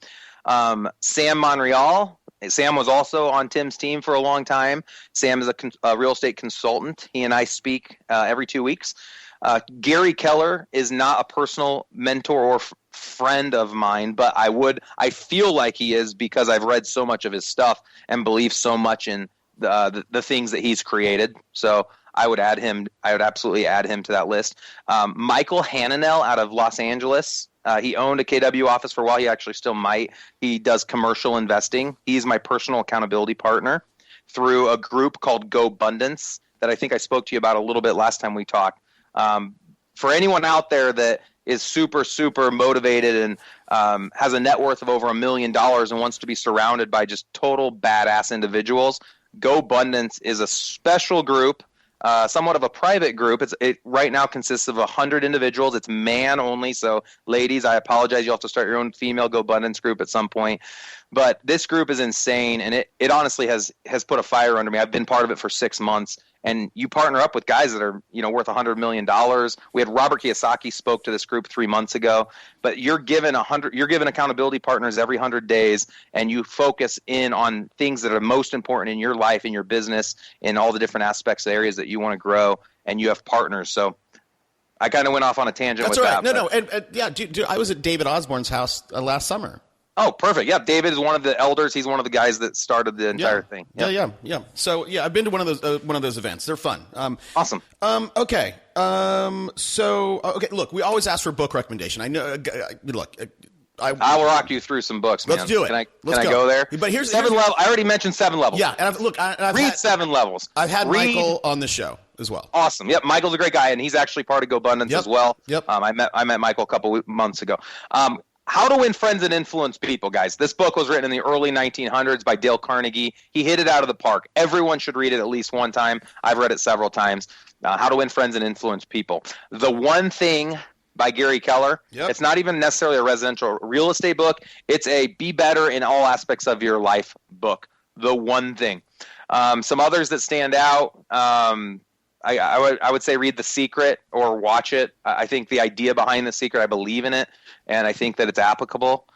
Sam Monreal. Sam was also on Tim's team for a long time. Sam is a real estate consultant. He and I speak every 2 weeks. Gary Keller is not a personal mentor or friend of mine, but I feel like he is because I've read so much of his stuff and believe so much in the things that he's created. So I would absolutely add him to that list. Michael Hananel out of Los Angeles. He owned a KW office for a while. He actually still might. He does commercial investing. He's my personal accountability partner through a group called GoBundance that I think I spoke to you about a little bit last time we talked. For anyone out there that is super, super motivated and has a net worth of over $1 million and wants to be surrounded by just total badass individuals, GoBundance is a special group, somewhat of a private group. It right now consists of 100 individuals. It's man only, so ladies, I apologize. You'll have to start your own female GoBundance group at some point. But this group is insane, and it honestly has put a fire under me. I've been part of it for 6 months. And you partner up with guys that are, worth $100 million. We had Robert Kiyosaki spoke to this group 3 months ago. But you're given accountability partners every 100 days, and you focus in on things that are most important in your life, in your business, in all the different aspects, areas that you want to grow, and you have partners. So I kind of went off on a tangent with that. No. And dude, I was at David Osborne's house last summer. Oh, perfect. Yeah, David is one of the elders. He's one of the guys that started the entire thing. Yep. Yeah. So, I've been to one of those events. They're fun. Awesome. Okay. Look, we always ask for a book recommendation. I know. Look, I will rock you through some books, man. Let's do it. Can I go there? But here's 7 levels. I already mentioned 7 levels. Yeah, and I've read 7 levels. I've had Michael on the show as well. Awesome. Yep, Michael's a great guy, and he's actually part of GoBundance as well. Yep. I met Michael a couple months ago. How to Win Friends and Influence People, guys. This book was written in the early 1900s by Dale Carnegie. He hit it out of the park. Everyone should read it at least one time. I've read it several times. How to Win Friends and Influence People. The one thing by Gary Keller. Yep. It's not even necessarily a residential real estate book. It's a be better in all aspects of your life book. The one thing. Some others that stand out, I would say read The Secret or watch it. I think the idea behind The Secret, I believe in it, and I think that it's applicable.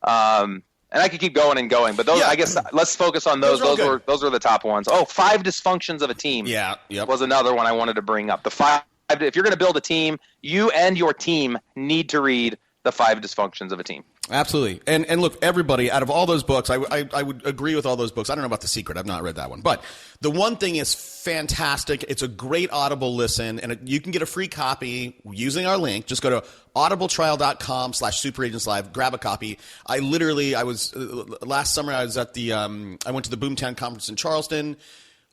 And I could keep going and going, but those, I guess, let's focus on those. Those were the top ones. Oh, 5 Dysfunctions of a Team. Yeah, was another one I wanted to bring up. The 5. If you're going to build a team, you and your team need to read the 5 Dysfunctions of a Team. Absolutely. And look, everybody, out of all those books, I would agree with all those books. I don't know about The Secret. I've not read that one. But the one thing is fantastic. It's a great Audible listen, and you can get a free copy using our link. Just go to audibletrial.com/superagentslive. Grab a copy. Last summer I was at I went to the Boomtown Conference in Charleston.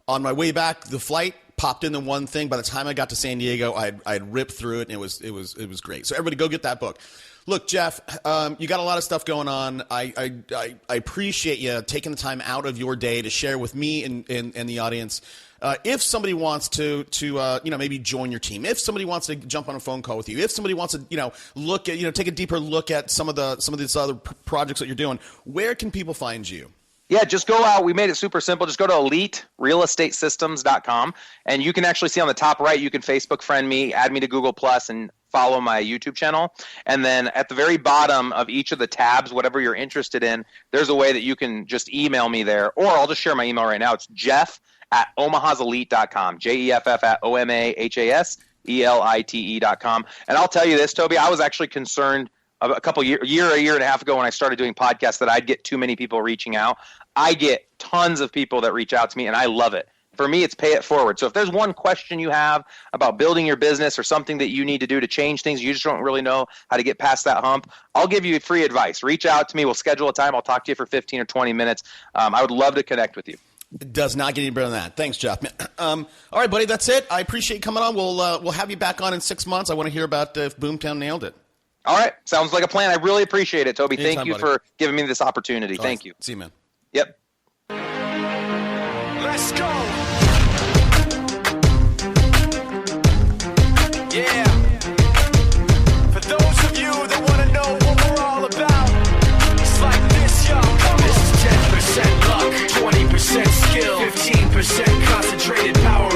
On my way back, the flight popped in the one thing. By the time I got to San Diego, I'd ripped through it, and it was great. So everybody go get that book. Look, Jeff, you got a lot of stuff going on. I appreciate you taking the time out of your day to share with me and the audience. If somebody wants to maybe join your team, if somebody wants to jump on a phone call with you, if somebody wants to look at take a deeper look at some of these other projects that you're doing, where can people find you? Yeah, just go out. We made it super simple. Just go to eliterealestatesystems.com, and you can actually see on the top right, you can Facebook friend me, add me to Google+, and follow my YouTube channel. And then at the very bottom of each of the tabs, whatever you're interested in, there's a way that you can just email me there, or I'll just share my email right now. It's jeff@omahaselite.com, jeff@omahaselite.com. And I'll tell you this, Toby, I was actually concerned a year and a half ago when I started doing podcasts that I'd get too many people reaching out. I get tons of people that reach out to me, and I love it. For me, it's pay it forward. So if there's one question you have about building your business or something that you need to do to change things, you just don't really know how to get past that hump, I'll give you free advice. Reach out to me. We'll schedule a time. I'll talk to you for 15 or 20 minutes. I would love to connect with you. It does not get any better than that. Thanks, Jeff. All right, buddy, that's it. I appreciate you coming on. We'll have you back on in 6 months. I want to hear about if Boomtown nailed it. All right. Sounds like a plan. I really appreciate it, Toby. Anytime, Thank you buddy. for giving me this opportunity. Thank you. See you, man. Yep. Let's go. Yeah. For those of you that want to know what we're all about, it's like this, yo. This is 10% luck, 20% skill, 15% concentrated power.